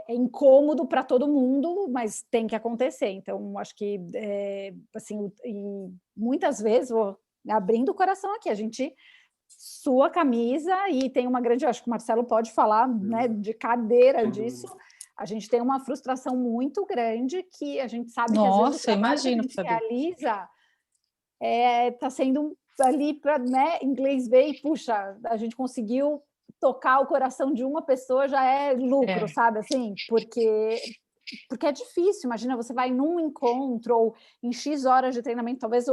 incômodo para todo mundo, mas tem que acontecer. Então, acho que, assim, e muitas vezes, vou abrindo o coração aqui, a gente sua a camisa e tem uma grande, acho que o Marcelo pode falar, né, de cadeira disso. A gente tem uma frustração muito grande que a gente sabe que às vezes o trabalho que a gente realiza está sendo ali para, né, inglês ver e, puxa, a gente conseguiu tocar o coração de uma pessoa, já é lucro, sabe? Assim, porque é difícil. Imagina, você vai num encontro ou em X horas de treinamento, talvez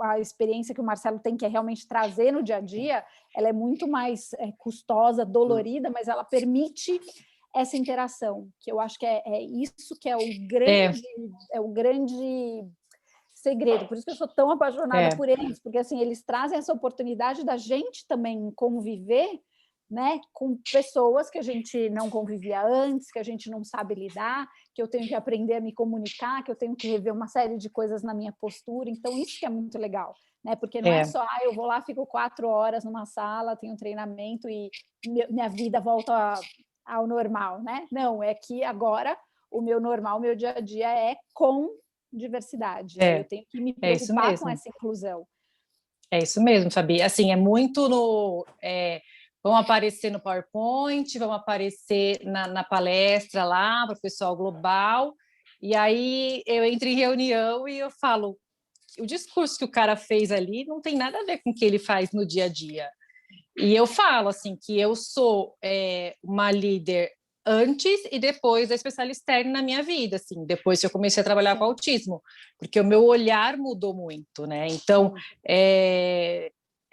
a experiência que o Marcelo tem, que é realmente trazer no dia a dia, ela é muito mais custosa, dolorida, mas ela permite essa interação, que eu acho que é isso que é o grande segredo. Por isso que eu sou tão apaixonada por eles, porque assim, eles trazem essa oportunidade da gente também conviver, né, com pessoas que a gente não convivia antes, que a gente não sabe lidar, que eu tenho que aprender a me comunicar, que eu tenho que rever uma série de coisas na minha postura. Então, isso que é muito legal, né? Porque não é só, eu vou lá, fico 4 horas numa sala, tenho um treinamento e minha vida volta ao normal, né? Não, é que agora o meu normal, o meu dia a dia é com diversidade. Eu tenho que me preocupar com essa inclusão. É isso mesmo, Fabi. Assim, é muito vão aparecer no PowerPoint, vão aparecer na palestra lá para o pessoal global, e aí eu entro em reunião e eu falo, o discurso que o cara fez ali não tem nada a ver com o que ele faz no dia a dia. E eu falo assim que eu sou uma líder antes e depois da especialista externa na minha vida, assim, depois que eu comecei a trabalhar com autismo, porque o meu olhar mudou muito, né? Então,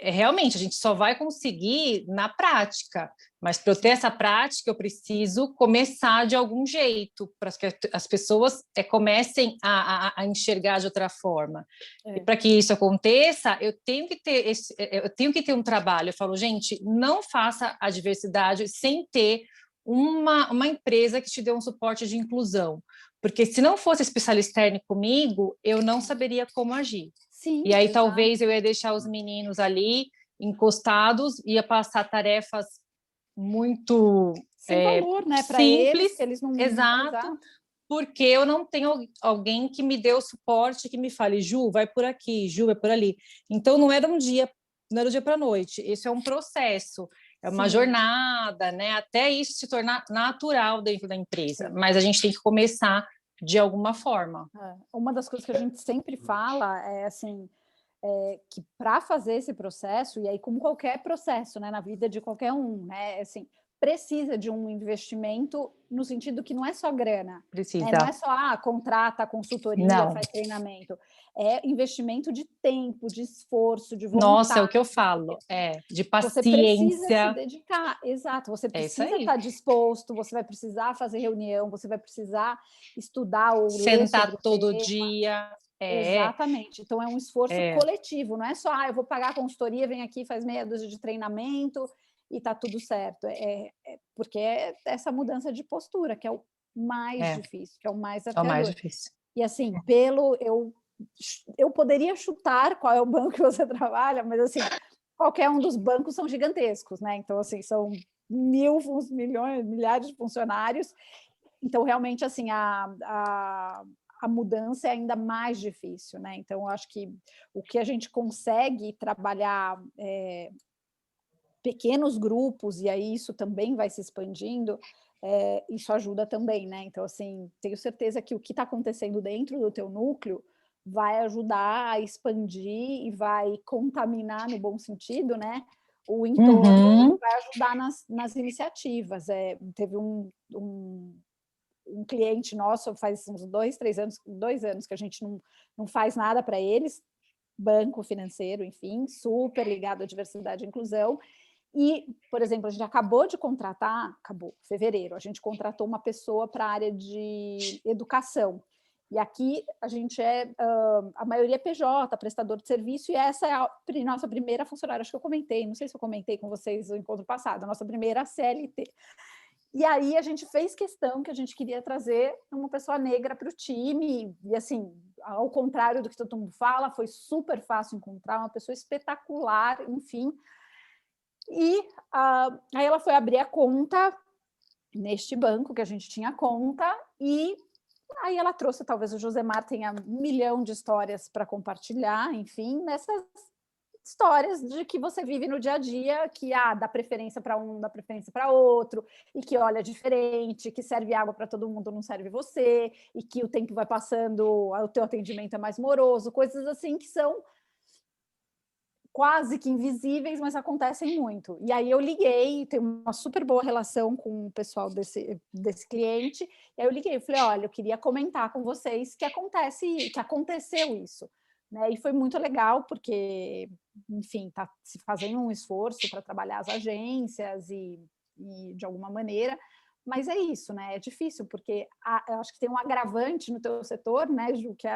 realmente, a gente só vai conseguir na prática, mas para eu ter essa prática, eu preciso começar de algum jeito, para que as pessoas comecem a enxergar de outra forma. E para que isso aconteça, eu tenho que ter um trabalho. Eu falo, gente, não faça a diversidade sem ter uma empresa que te dê um suporte de inclusão. Porque se não fosse especialista externo comigo, eu não saberia como agir. Sim, e aí exato. talvez eu ia deixar os meninos ali encostados, ia passar tarefas muito sem valor, né, para simples, eles, que eles não... exato, porque eu não tenho alguém que me dê o suporte, que me fale, Ju, vai por aqui, Ju, vai por ali. Então não era do dia para a noite, isso é um processo, é uma jornada, né? Até isso se tornar natural dentro da empresa, mas a gente tem que começar de alguma forma. Uma das coisas que a gente sempre fala é assim, que para fazer esse processo, e aí como qualquer processo, né, na vida de qualquer um, né, assim, precisa de um investimento no sentido que não é só grana, precisa, né? Não é só contrata consultoria, não. Faz treinamento, é investimento de tempo, de esforço, de vontade. Nossa, é o que eu falo, de paciência. Você precisa se dedicar, exato, você precisa estar disposto, você vai precisar fazer reunião, você vai precisar estudar ou sentar ler todo tema. dia. Exatamente, então é um esforço coletivo, não é só, eu vou pagar a consultoria, vem aqui, faz meia dúzia de treinamento e tá tudo certo, porque é essa mudança de postura que é o mais difícil, que é o mais desafiador. É o mais difícil. E assim, eu poderia chutar qual é o banco que você trabalha, mas assim, qualquer um dos bancos são gigantescos, né? Então, assim, são milhões, milhares de funcionários. Então, realmente, assim, a mudança é ainda mais difícil, né? Então, eu acho que o que a gente consegue trabalhar pequenos grupos, e aí isso também vai se expandindo, isso ajuda também, né? Então, assim, tenho certeza que o que está acontecendo dentro do teu núcleo vai ajudar a expandir e vai contaminar, no bom sentido, né? O entorno, vai ajudar nas iniciativas. Teve um cliente nosso, faz uns 2 anos que a gente não faz nada para eles, banco financeiro, enfim, super ligado à diversidade e inclusão. E, por exemplo, a gente acabou, fevereiro, a gente contratou uma pessoa para a área de educação. E aqui a gente a maioria é PJ, prestador de serviço, e essa é a nossa primeira funcionária, acho que eu comentei, não sei se eu comentei com vocês no encontro passado, a nossa primeira CLT. E aí a gente fez questão que a gente queria trazer uma pessoa negra para o time, e assim, ao contrário do que todo mundo fala, foi super fácil encontrar uma pessoa espetacular, enfim. E aí ela foi abrir a conta neste banco que a gente tinha conta, e aí ela trouxe, talvez o Josemar tenha 1 milhão de histórias para compartilhar, enfim, nessas histórias de que você vive no dia a dia, que dá preferência para um, dá preferência para outro, e que olha diferente, que serve água para todo mundo, não serve você, e que o tempo vai passando, o teu atendimento é mais moroso, coisas assim que são quase que invisíveis, mas acontecem muito. E aí eu liguei, tenho uma super boa relação com o pessoal desse cliente, e aí eu liguei e falei, olha, eu queria comentar com vocês que aconteceu isso. Né? E foi muito legal, porque, enfim, está se fazendo um esforço para trabalhar as agências e de alguma maneira, mas é isso, né? É difícil, porque eu acho que tem um agravante no teu setor, né, Ju, que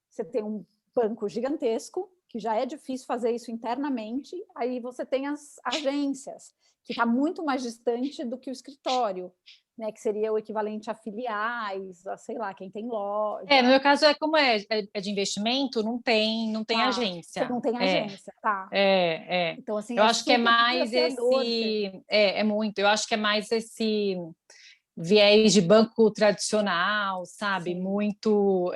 você tem um banco gigantesco, que já é difícil fazer isso internamente, aí você tem as agências, que está muito mais distante do que o escritório, né, que seria o equivalente a filiais, a, sei lá, quem tem loja. No meu caso, como é de investimento, não tem agência. Você não tem agência, tá. Então, assim, eu acho que é mais esse... É muito. Eu acho que é mais esse viés de banco tradicional, sabe? Sim. Muito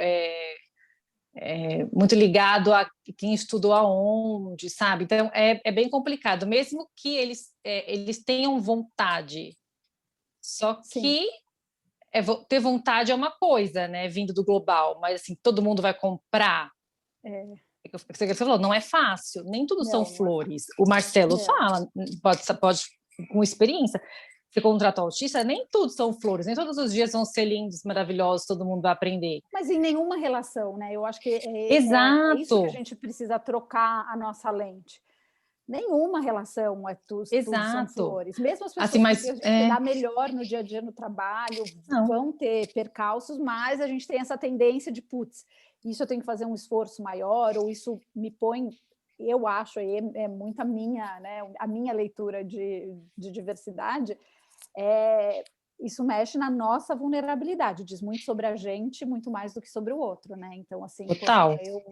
ligado a quem estudou aonde, sabe? Então, é bem complicado. Mesmo que eles tenham vontade, só que ter vontade é uma coisa, né? Vindo do global, mas assim, todo mundo vai comprar. Você falou, não é fácil, nem tudo são flores. O Marcelo fala, pode com experiência. Você contrata o autista, nem tudo são flores, nem todos os dias vão ser lindos, maravilhosos, todo mundo vai aprender. Mas em nenhuma relação, né? Eu acho que Exato. É isso que a gente precisa trocar a nossa lente. Nenhuma relação tudo são flores. Mesmo as pessoas que a gente dá melhor no dia a dia no trabalho vão ter percalços, mas a gente tem essa tendência de, putz, isso eu tenho que fazer um esforço maior, ou isso me põe... Eu acho, é muito a minha, né, a minha leitura de diversidade, isso mexe na nossa vulnerabilidade, diz muito sobre a gente, muito mais do que sobre o outro, né? Então, assim, Total. eu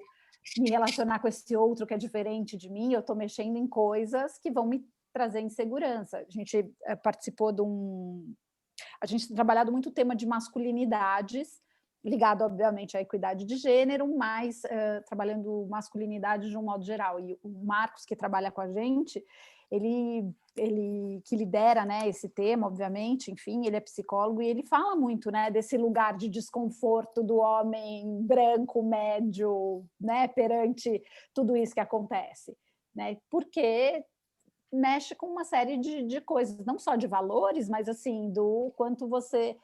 me relacionar com esse outro que é diferente de mim, eu estou mexendo em coisas que vão me trazer insegurança. A gente participou de a gente tem trabalhado muito o tema de masculinidades, ligado, obviamente, à equidade de gênero, mas trabalhando masculinidade de um modo geral. E o Marcos, que trabalha com a gente, ele que lidera, né, esse tema, obviamente, enfim, ele é psicólogo e ele fala muito, né, desse lugar de desconforto do homem branco, médio, né, perante tudo isso que acontece, né, porque mexe com uma série de coisas, não só de valores, mas assim, do quanto você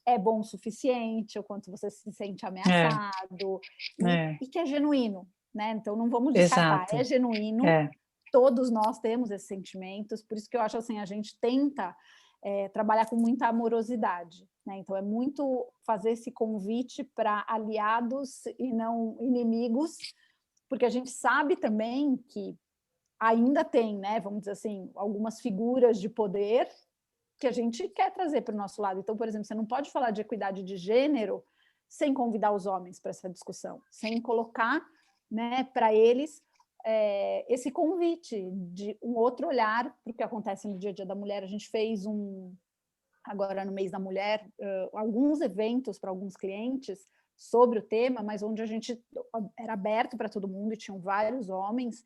é bom o suficiente, o quanto você se sente ameaçado, e que é genuíno, né? Então não vamos descartar, é genuíno, todos nós temos esses sentimentos, por isso que eu acho assim, a gente tenta trabalhar com muita amorosidade, né? Então é muito fazer esse convite para aliados e não inimigos, porque a gente sabe também que ainda tem, né, vamos dizer assim, algumas figuras de poder que a gente quer trazer para o nosso lado. Então, por exemplo, você não pode falar de equidade de gênero sem convidar os homens para essa discussão, sem colocar, né, para eles esse convite de um outro olhar para o que acontece no dia a dia da mulher. A gente fez agora no mês da mulher, alguns eventos para alguns clientes sobre o tema, mas onde a gente era aberto para todo mundo e tinham vários homens,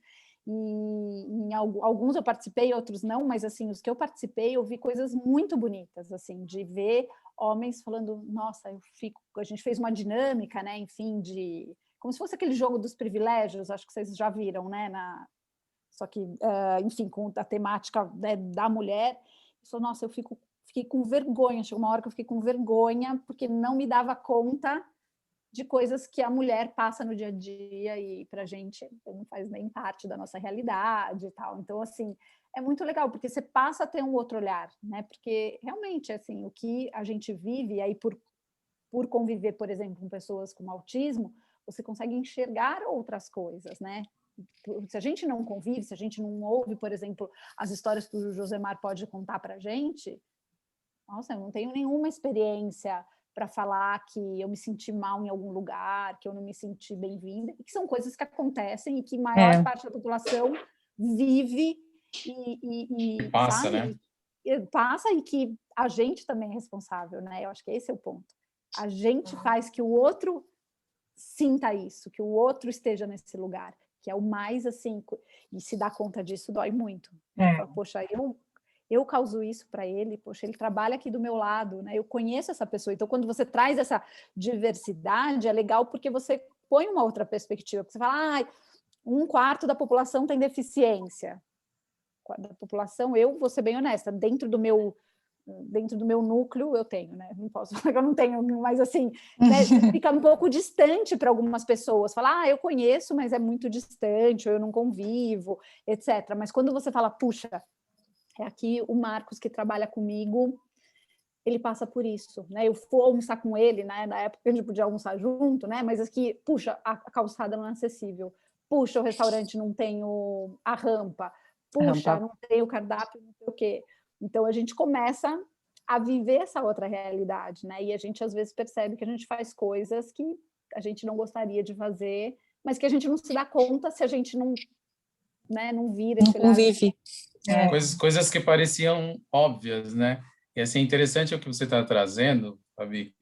e em alguns eu participei, outros não, mas assim, os que eu participei, eu vi coisas muito bonitas, assim, de ver homens falando, nossa, a gente fez uma dinâmica, né, enfim, como se fosse aquele jogo dos privilégios, acho que vocês já viram, né, só que, enfim, com a temática, né, da mulher, eu falei, nossa, fiquei com vergonha, chegou uma hora que eu fiquei com vergonha, porque não me dava conta de coisas que a mulher passa no dia a dia e para a gente não faz nem parte da nossa realidade e tal. Então, assim, é muito legal, porque você passa a ter um outro olhar, né? Porque realmente, assim, o que a gente vive aí por conviver, por exemplo, com pessoas com autismo, você consegue enxergar outras coisas, né? Se a gente não convive, se a gente não ouve, por exemplo, as histórias que o Josemar pode contar para a gente, nossa, eu não tenho nenhuma experiência para falar que eu me senti mal em algum lugar, que eu não me senti bem-vinda, e que são coisas que acontecem e que a maior parte da população vive e passa, sabe? né? Passa, e que a gente também é responsável, né? Eu acho que esse é o ponto. A gente faz que o outro sinta isso, que o outro esteja nesse lugar, que é o mais assim, e se dar conta disso dói muito. Fala, poxa, eu causo isso para ele, poxa, ele trabalha aqui do meu lado, né? Eu conheço essa pessoa. Então, quando você traz essa diversidade, é legal porque você põe uma outra perspectiva. Você fala, 1/4 da população tem deficiência. Da população, eu vou ser bem honesta, dentro do meu núcleo eu tenho, né? Não posso falar que eu não tenho, mas assim, né, fica um pouco distante para algumas pessoas. Falar, eu conheço, mas é muito distante, ou eu não convivo, etc. Mas quando você fala, puxa, é aqui o Marcos que trabalha comigo, ele passa por isso, né? Eu fui almoçar com ele, né? Na época a gente podia almoçar junto, né? Mas aqui, puxa, a calçada não é acessível. Puxa, o restaurante não tem a rampa. Puxa, não tem o cardápio, não sei o quê. Então a gente começa a viver essa outra realidade, né? E a gente às vezes percebe que a gente faz coisas que a gente não gostaria de fazer, mas que a gente não se dá conta se a gente não, né, não vira esse olhar. Não vive. Coisas que pareciam óbvias, né? E assim, interessante o que você está trazendo, Fabi,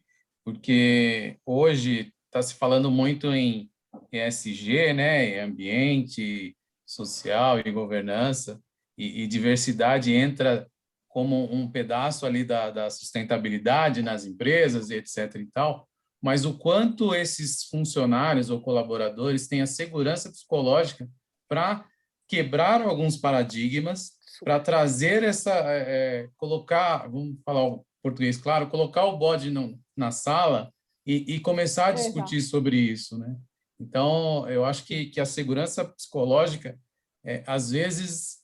porque hoje está se falando muito em ESG, né? Em ambiente social e governança, e diversidade entra como um pedaço ali da sustentabilidade nas empresas, e etc. e tal, mas o quanto esses funcionários ou colaboradores têm a segurança psicológica para quebrar alguns paradigmas, para trazer colocar, vamos falar o português claro, colocar o bode na sala e começar a discutir sobre isso, né? Então, eu acho que a segurança psicológica, às vezes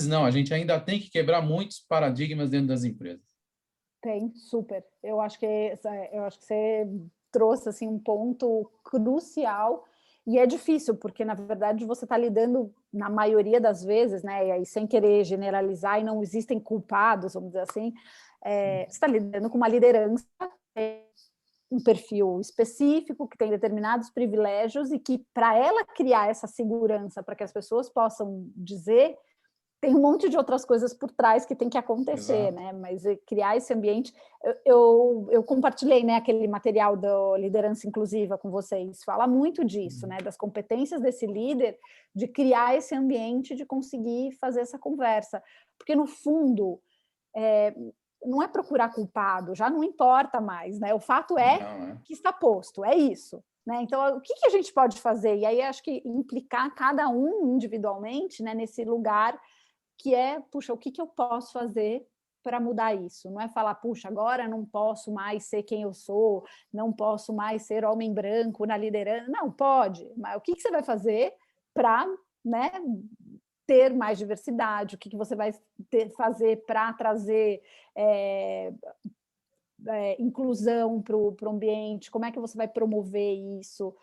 não, a gente ainda tem que quebrar muitos paradigmas dentro das empresas. Tem, super. Eu acho que você trouxe assim um ponto crucial, e é difícil, porque na verdade você está lidando na maioria das vezes, né, e aí sem querer generalizar, e não existem culpados, vamos dizer assim, você está lidando com uma liderança, um perfil específico, que tem determinados privilégios, e que, para ela criar essa segurança, para que as pessoas possam dizer, tem um monte de outras coisas por trás que tem que acontecer, né? Mas criar esse ambiente... Eu compartilhei, né, aquele material da liderança inclusiva com vocês, fala muito disso, né, das competências desse líder, de criar esse ambiente, de conseguir fazer essa conversa. Porque, no fundo, não é procurar culpado, já não importa mais, né? O fato é que está posto, é isso. Né? Então, o que a gente pode fazer? E aí, acho que implicar cada um individualmente, né, nesse lugar que é, puxa, o que eu posso fazer para mudar isso? Não é falar, puxa, agora não posso mais ser quem eu sou, não posso mais ser homem branco na liderança. Não, pode, mas o que você vai fazer para, né, ter mais diversidade? O que você vai fazer para trazer inclusão para o ambiente? Como é que você vai promover isso?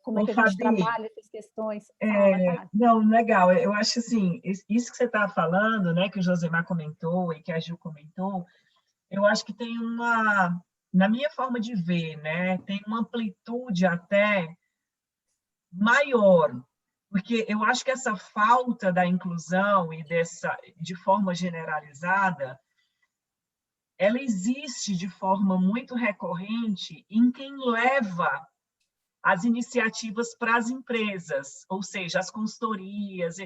Como é que a gente trabalha essas questões? Não, legal. Eu acho assim, isso que você está falando, né, que o Josemar comentou e que a Gil comentou, eu acho que tem na minha forma de ver, né, tem uma amplitude até maior, porque eu acho que essa falta da inclusão e de forma generalizada, ela existe de forma muito recorrente em quem leva as iniciativas para as empresas, ou seja, as consultorias.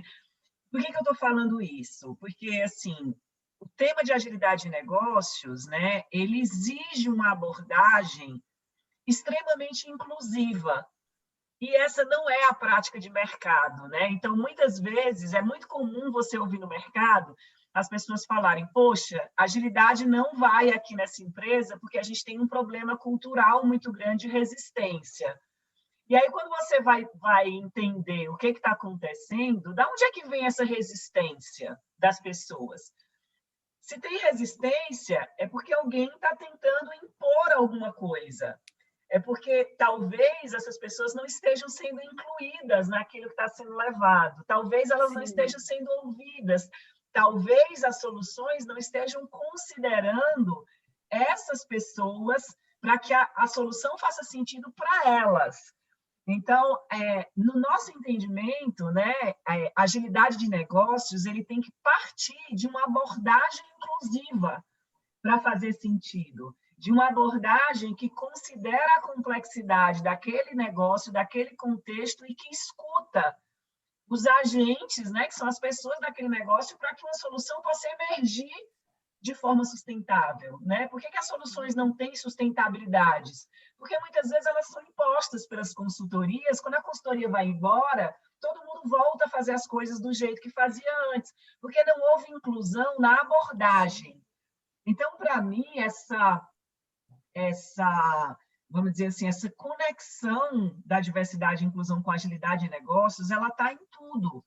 Por que eu estou falando isso? Porque, assim, o tema de agilidade de negócios, né, ele exige uma abordagem extremamente inclusiva, e essa não é a prática de mercado, né? Então, muitas vezes, é muito comum você ouvir no mercado as pessoas falarem, poxa, agilidade não vai aqui nessa empresa porque a gente tem um problema cultural muito grande de resistência. E aí, quando você vai entender o que está acontecendo, de onde é que vem essa resistência das pessoas? Se tem resistência, é porque alguém está tentando impor alguma coisa. É porque talvez essas pessoas não estejam sendo incluídas naquilo que está sendo levado. Talvez elas não estejam sendo ouvidas. Talvez as soluções não estejam considerando essas pessoas para que a solução faça sentido para elas. Então, no nosso entendimento, né, a agilidade de negócios ele tem que partir de uma abordagem inclusiva para fazer sentido, de uma abordagem que considera a complexidade daquele negócio, daquele contexto e que escuta os agentes, né, que são as pessoas daquele negócio, para que uma solução possa emergir de forma sustentável, né? Por que as soluções não têm sustentabilidades? Porque muitas vezes elas são impostas pelas consultorias, quando a consultoria vai embora, todo mundo volta a fazer as coisas do jeito que fazia antes, porque não houve inclusão na abordagem. Então, para mim, vamos dizer assim, essa conexão da diversidade e inclusão com a agilidade de negócios, ela está em tudo.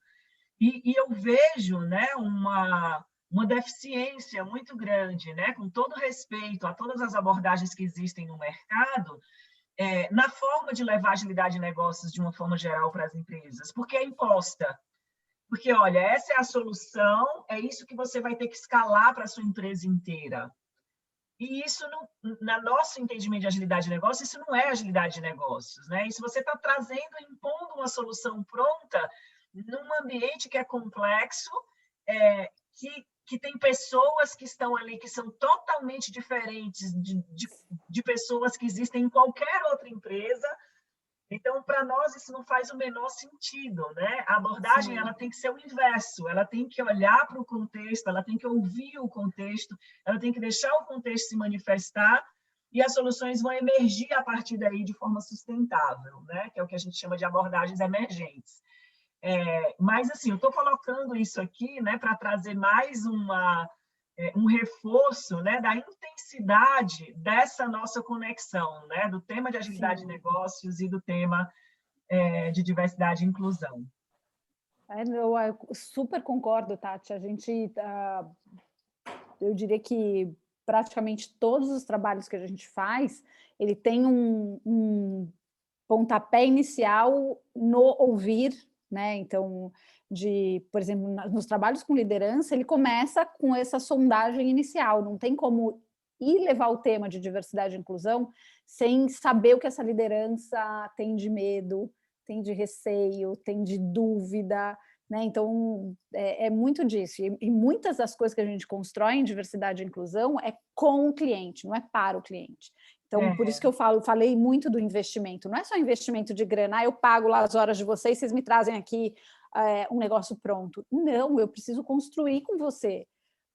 E eu vejo, né, uma deficiência muito grande, né, com todo respeito a todas as abordagens que existem no mercado, na forma de levar a agilidade de negócios de uma forma geral para as empresas, porque é imposta. Porque, olha, essa é a solução, é isso que você vai ter que escalar para a sua empresa inteira. E isso, no nosso entendimento de agilidade de negócios, isso não é agilidade de negócios, né? Isso você está trazendo, impondo uma solução pronta num ambiente que é complexo, que tem pessoas que estão ali que são totalmente diferentes de pessoas que existem em qualquer outra empresa. Então, para nós, isso não faz o menor sentido, né? A abordagem ela tem que ser o inverso, ela tem que olhar para o contexto, ela tem que ouvir o contexto, ela tem que deixar o contexto se manifestar e as soluções vão emergir a partir daí de forma sustentável, né? Que é o que a gente chama de abordagens emergentes. Mas, assim, eu estou colocando isso aqui, né, para trazer mais um reforço, né, da intensidade dessa nossa conexão, né, do tema de agilidade de negócios e do tema de diversidade e inclusão. Eu super concordo, Tati. A gente, eu diria que praticamente todos os trabalhos que a gente faz, ele tem um pontapé inicial no ouvir, né? Então, por exemplo, nos trabalhos com liderança, ele começa com essa sondagem inicial, não tem como ir levar o tema de diversidade e inclusão sem saber o que essa liderança tem de medo, tem de receio, tem de dúvida, né? Então, é muito disso. E muitas das coisas que a gente constrói em diversidade e inclusão é com o cliente, não é para o cliente. Então, por isso que eu falei muito do investimento. Não é só investimento de grana, eu pago lá as horas de vocês, vocês me trazem aqui um negócio pronto. Não, eu preciso construir com você,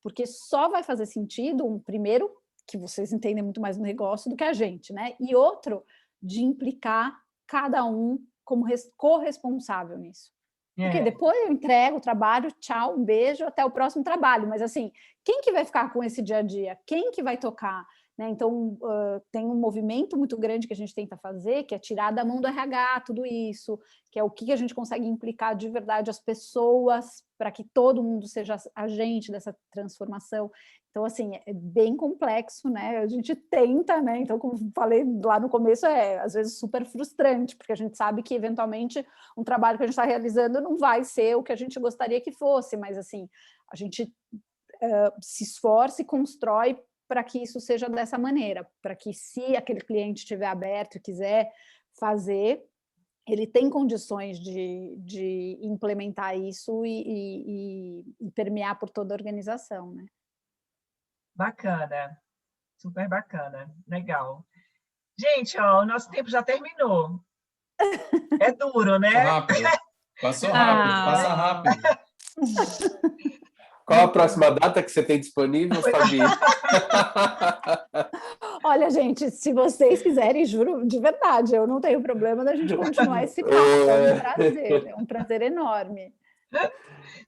porque só vai fazer sentido, primeiro, que vocês entendem muito mais do negócio do que a gente, né? E outro, de implicar cada um como corresponsável nisso. Porque depois eu entrego o trabalho, tchau, um beijo, até o próximo trabalho. Mas, assim, quem que vai ficar com esse dia a dia? Quem que vai tocar? Né? Então, tem um movimento muito grande que a gente tenta fazer, que é tirar da mão do RH tudo isso, que é o que a gente consegue implicar de verdade as pessoas para que todo mundo seja agente dessa transformação. Então, assim, é bem complexo, né? A gente tenta, né? Então, como falei lá no começo, às vezes super frustrante, porque a gente sabe que, eventualmente, um trabalho que a gente está realizando não vai ser o que a gente gostaria que fosse, mas, assim, a gente se esforça e constrói para que isso seja dessa maneira, para que, se aquele cliente estiver aberto e quiser fazer, ele tem condições de implementar isso e permear por toda a organização, né? Bacana, super bacana, legal. Gente, ó, o nosso tempo já terminou. É duro, né? Rápido. Passou rápido, passa rápido. Qual a próxima data que você tem disponível, Fabi? Olha, gente, se vocês quiserem, juro, de verdade, eu não tenho problema da gente continuar esse papo. É um prazer enorme.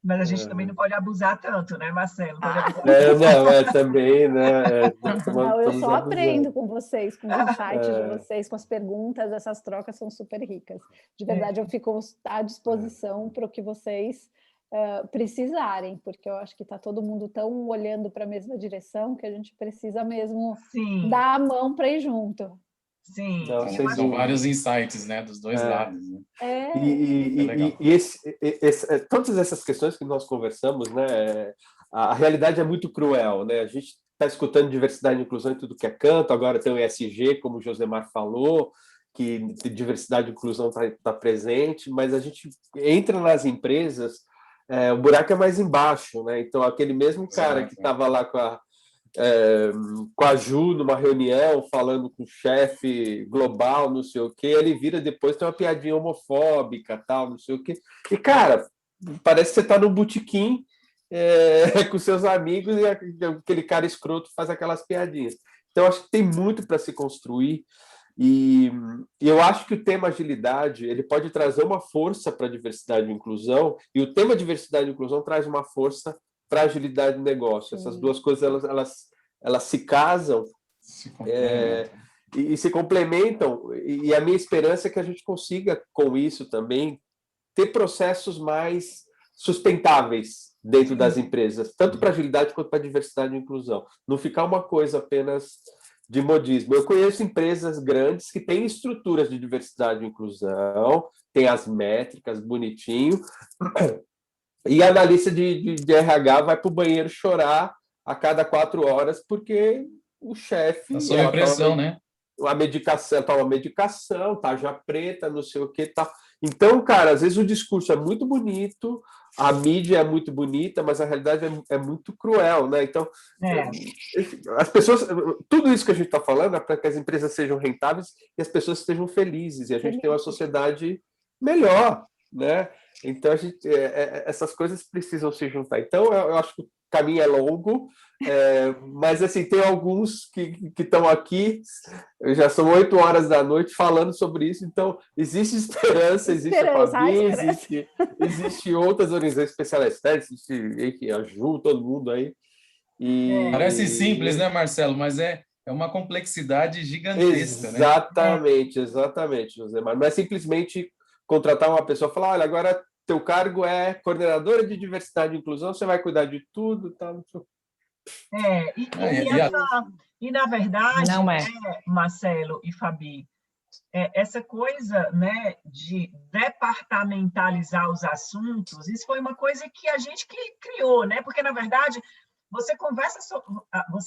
Mas a gente também não pode abusar tanto, né, Marcelo? Pode abusar Também, né? Não, eu só aprendo com vocês, com os insights de vocês, com as perguntas, essas trocas são super ricas. De verdade, eu fico à disposição para o que vocês precisarem, porque eu acho que está todo mundo tão olhando para a mesma direção que a gente precisa mesmo dar a mão para ir junto. Sim. São vários insights, né, dos dois lados. Né? Todas essas questões que nós conversamos, né, a realidade é muito cruel, né? A gente está escutando diversidade e inclusão em tudo que é canto, agora tem o ESG, como o Josemar falou, que diversidade e inclusão está presente, mas a gente entra nas empresas, o buraco é mais embaixo, né? Então, aquele mesmo cara que estava lá com a Ju numa reunião, falando com o chefe global, não sei o quê, ele vira depois, tem uma piadinha homofóbica, tal, não sei o quê. E, cara, parece que você está no botequim com seus amigos e aquele cara escroto faz aquelas piadinhas. Então, acho que tem muito para se construir. E eu acho que o tema agilidade ele pode trazer uma força para a diversidade e inclusão, e o tema diversidade e inclusão traz uma força para a agilidade do negócio. Essas duas coisas elas se casam e se complementam, e a minha esperança é que a gente consiga, com isso também, ter processos mais sustentáveis dentro das empresas, tanto para agilidade quanto para diversidade e inclusão. Não ficar uma coisa apenas de modismo. Eu conheço empresas grandes que têm estruturas de diversidade e inclusão, tem as métricas, bonitinho, e a analista de RH vai para o banheiro chorar a cada 4 horas porque o chefe... A sua impressão, né? A medicação, toma medicação, tarja preta, não sei o que, tá. Então, cara, às vezes o discurso é muito bonito, a mídia é muito bonita, mas a realidade é muito cruel, né? Então, as pessoas, tudo isso que a gente está falando é para que as empresas sejam rentáveis e as pessoas estejam felizes, e a gente tem uma sociedade melhor, né? Então, essas coisas precisam se juntar. Então, eu acho que o caminho é longo, mas assim, tem alguns que estão aqui, já são 8 horas da noite falando sobre isso, então existe esperança, existe a Fabi, existe outras organizações especialistas, existe a Ju, todo mundo aí. Parece simples, né, Marcelo? Mas é uma complexidade gigantesca, exatamente, né? Exatamente, José. Mas não é simplesmente contratar uma pessoa e falar, olha, agora teu cargo é coordenadora de diversidade e inclusão, você vai cuidar de tudo, tá? E na verdade, Marcelo e Fabi, essa coisa, né, de departamentalizar os assuntos, isso foi uma coisa que a gente que criou, né? Porque, na verdade, você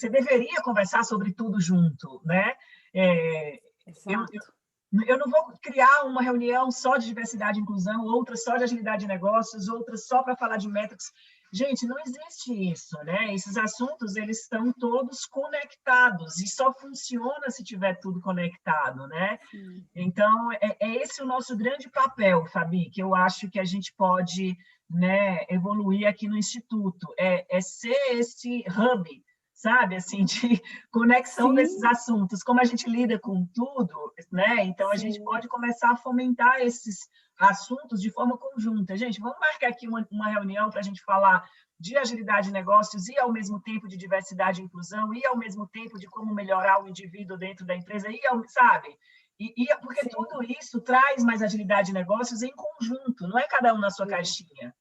deveria conversar sobre tudo junto, né? Eu não vou criar uma reunião só de diversidade e inclusão, outra só de agilidade de negócios, outra só para falar de métricas. Gente, não existe isso, né? Esses assuntos, eles estão todos conectados e só funciona se tiver tudo conectado, né? Então, é esse o nosso grande papel, Fabi, que eu acho que a gente pode, né, evoluir aqui no Instituto. É ser esse hub, sabe, assim, de conexão desses assuntos. Como a gente lida com tudo, né? Então, a gente pode começar a fomentar esses assuntos de forma conjunta. Gente, vamos marcar aqui uma reunião para a gente falar de agilidade de negócios e, ao mesmo tempo, de diversidade e inclusão, e, ao mesmo tempo, de como melhorar o indivíduo dentro da empresa, sabe? Porque tudo isso traz mais agilidade de negócios em conjunto, não é cada um na sua caixinha.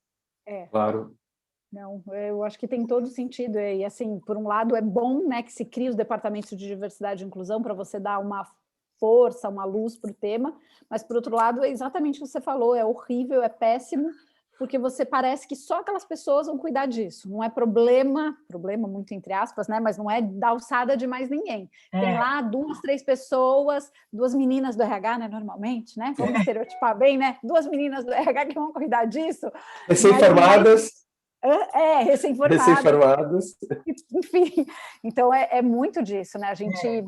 Claro. Não, eu acho que tem todo sentido. E, assim, por um lado, é bom, né, que se crie os departamentos de diversidade e inclusão para você dar uma força, uma luz para o tema, mas, por outro lado, é exatamente o que você falou, é horrível, é péssimo, porque você parece que só aquelas pessoas vão cuidar disso. Não é problema muito entre aspas, né, mas não é da alçada de mais ninguém. Tem lá 2, 3 pessoas, 2 meninas do RH, né, normalmente, né, vamos estereotipar bem, né, 2 meninas do RH que vão cuidar disso. Recém-formadas. Recém-formadas. Enfim, então é muito disso, né? A gente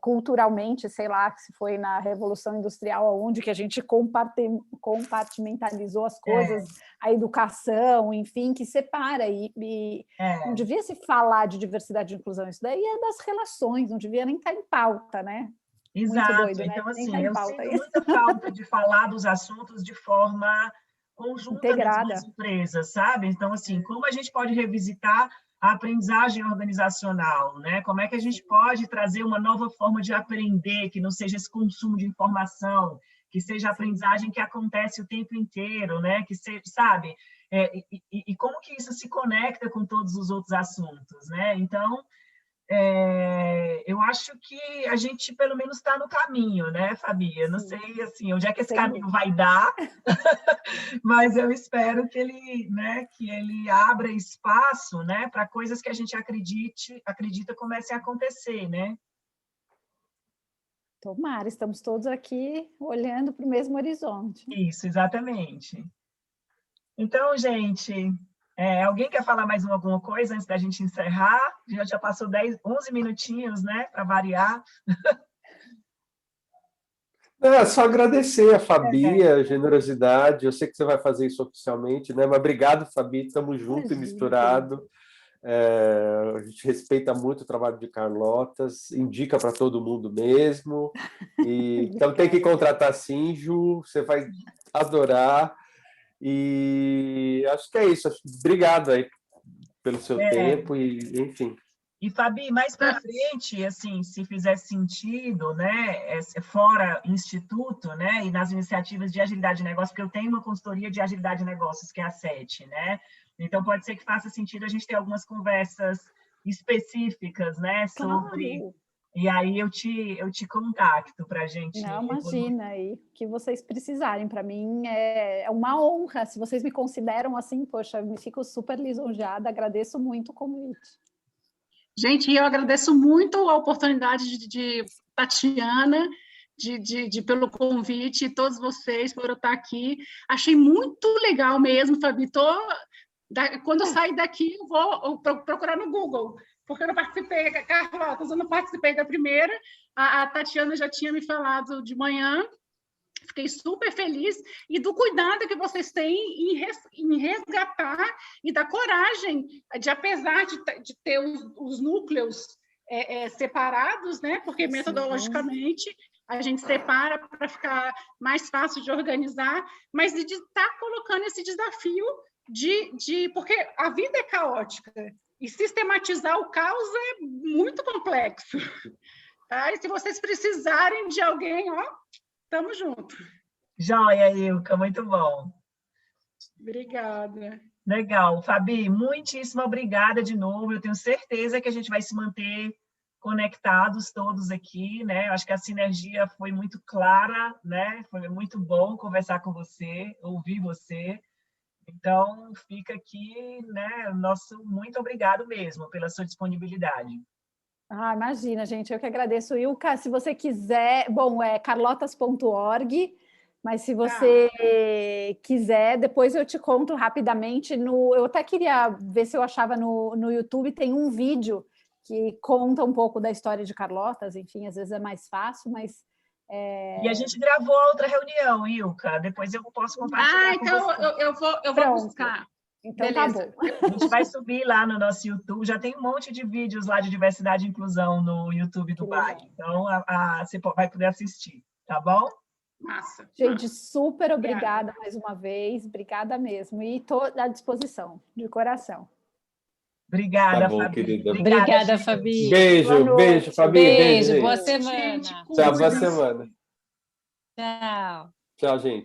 culturalmente, sei lá, se foi na Revolução Industrial, onde que a gente compartimentalizou as coisas, a educação, enfim, que separa e não devia se falar de diversidade e inclusão, isso daí é das relações, não devia nem estar em pauta, né? Exato, muito doido, então, né? assim, eu sinto muita falta de falar dos assuntos de forma conjunta integrada das empresas, sabe? Então, assim, como a gente pode revisitar a aprendizagem organizacional, né? Como é que a gente pode trazer uma nova forma de aprender, que não seja esse consumo de informação, que seja a aprendizagem que acontece o tempo inteiro, né? Que seja, sabe? E como que isso se conecta com todos os outros assuntos, né? Então, eu acho que a gente, pelo menos, está no caminho, né, Fabi? Eu não sei, assim, onde é que esse caminho vai dar, mas eu espero que ele abra espaço, né, para coisas que a gente acredita comecem a acontecer, né? Tomara, estamos todos aqui olhando para o mesmo horizonte. Isso, exatamente. Então, gente... alguém quer falar mais alguma coisa antes da gente encerrar? Já passou 11 minutinhos, né, para variar. Só agradecer a Fabi, a generosidade. Eu sei que você vai fazer isso oficialmente, né? Mas obrigado, Fabi. Estamos juntos e misturados. A gente respeita muito o trabalho de Carlotas, indica para todo mundo mesmo. Então tem que contratar sim, Ju. Você vai adorar. E acho que é isso. Obrigado aí pelo seu tempo e, enfim. E, Fabi, mais para frente, assim, se fizer sentido, né, fora instituto, né, e nas iniciativas de agilidade de negócio, porque eu tenho uma consultoria de agilidade de negócios, que é a 7, né? Então, pode ser que faça sentido a gente ter algumas conversas específicas, né, sobre... Claro. E aí eu te contacto para a gente... Não, imagina, aí que vocês precisarem. Para mim é uma honra. Se vocês me consideram assim, poxa, me fico super lisonjeada, agradeço muito o convite. Gente, eu agradeço muito a oportunidade de Tatiana, pelo convite, e todos vocês por eu estar aqui. Achei muito legal mesmo, Fabi. Quando eu sair daqui, eu vou procurar no Google, porque eu não participei, Carlotas, eu não participei da primeira. A Tatiana já tinha me falado de manhã. Fiquei super feliz, e do cuidado que vocês têm em resgatar e da coragem de, apesar de ter os núcleos separados, né? Porque metodologicamente a gente separa para ficar mais fácil de organizar, mas de estar colocando esse desafio porque a vida é caótica e sistematizar o caos é muito complexo. Tá? E se vocês precisarem de alguém, tamo junto. Joia, Ilka, muito bom. Obrigada. Legal. Fabi, muitíssimo obrigada de novo. Eu tenho certeza que a gente vai se manter conectados todos aqui, né? Acho que a sinergia foi muito clara, né? Foi muito bom conversar com você, ouvir você. Então, fica aqui, né, nosso muito obrigado mesmo pela sua disponibilidade. Ah, imagina, gente, eu que agradeço. Ilka, se você quiser, bom, é carlotas.org, mas se você quiser, depois eu te conto rapidamente. Eu até queria ver se eu achava no YouTube, tem um vídeo que conta um pouco da história de Carlotas, enfim, às vezes é mais fácil, mas... E a gente gravou outra reunião, Ilka, depois eu posso compartilhar com então você. eu vou buscar. Então Beleza. tá bom. A gente vai subir lá no nosso YouTube, já tem um monte de vídeos lá de diversidade e inclusão no YouTube do BAG, então você vai poder assistir, tá bom? Massa. Gente, super obrigada mais uma vez, obrigada mesmo, e estou à disposição, de coração. Obrigada, Tá bom, Fabi. querida. Obrigada, gente. Fabi. Beijo, Fabi. Beijo, Beijo, boa gente. semana. Gente, Tchau, boa cuidem-se. semana. Tchau. Tchau, gente.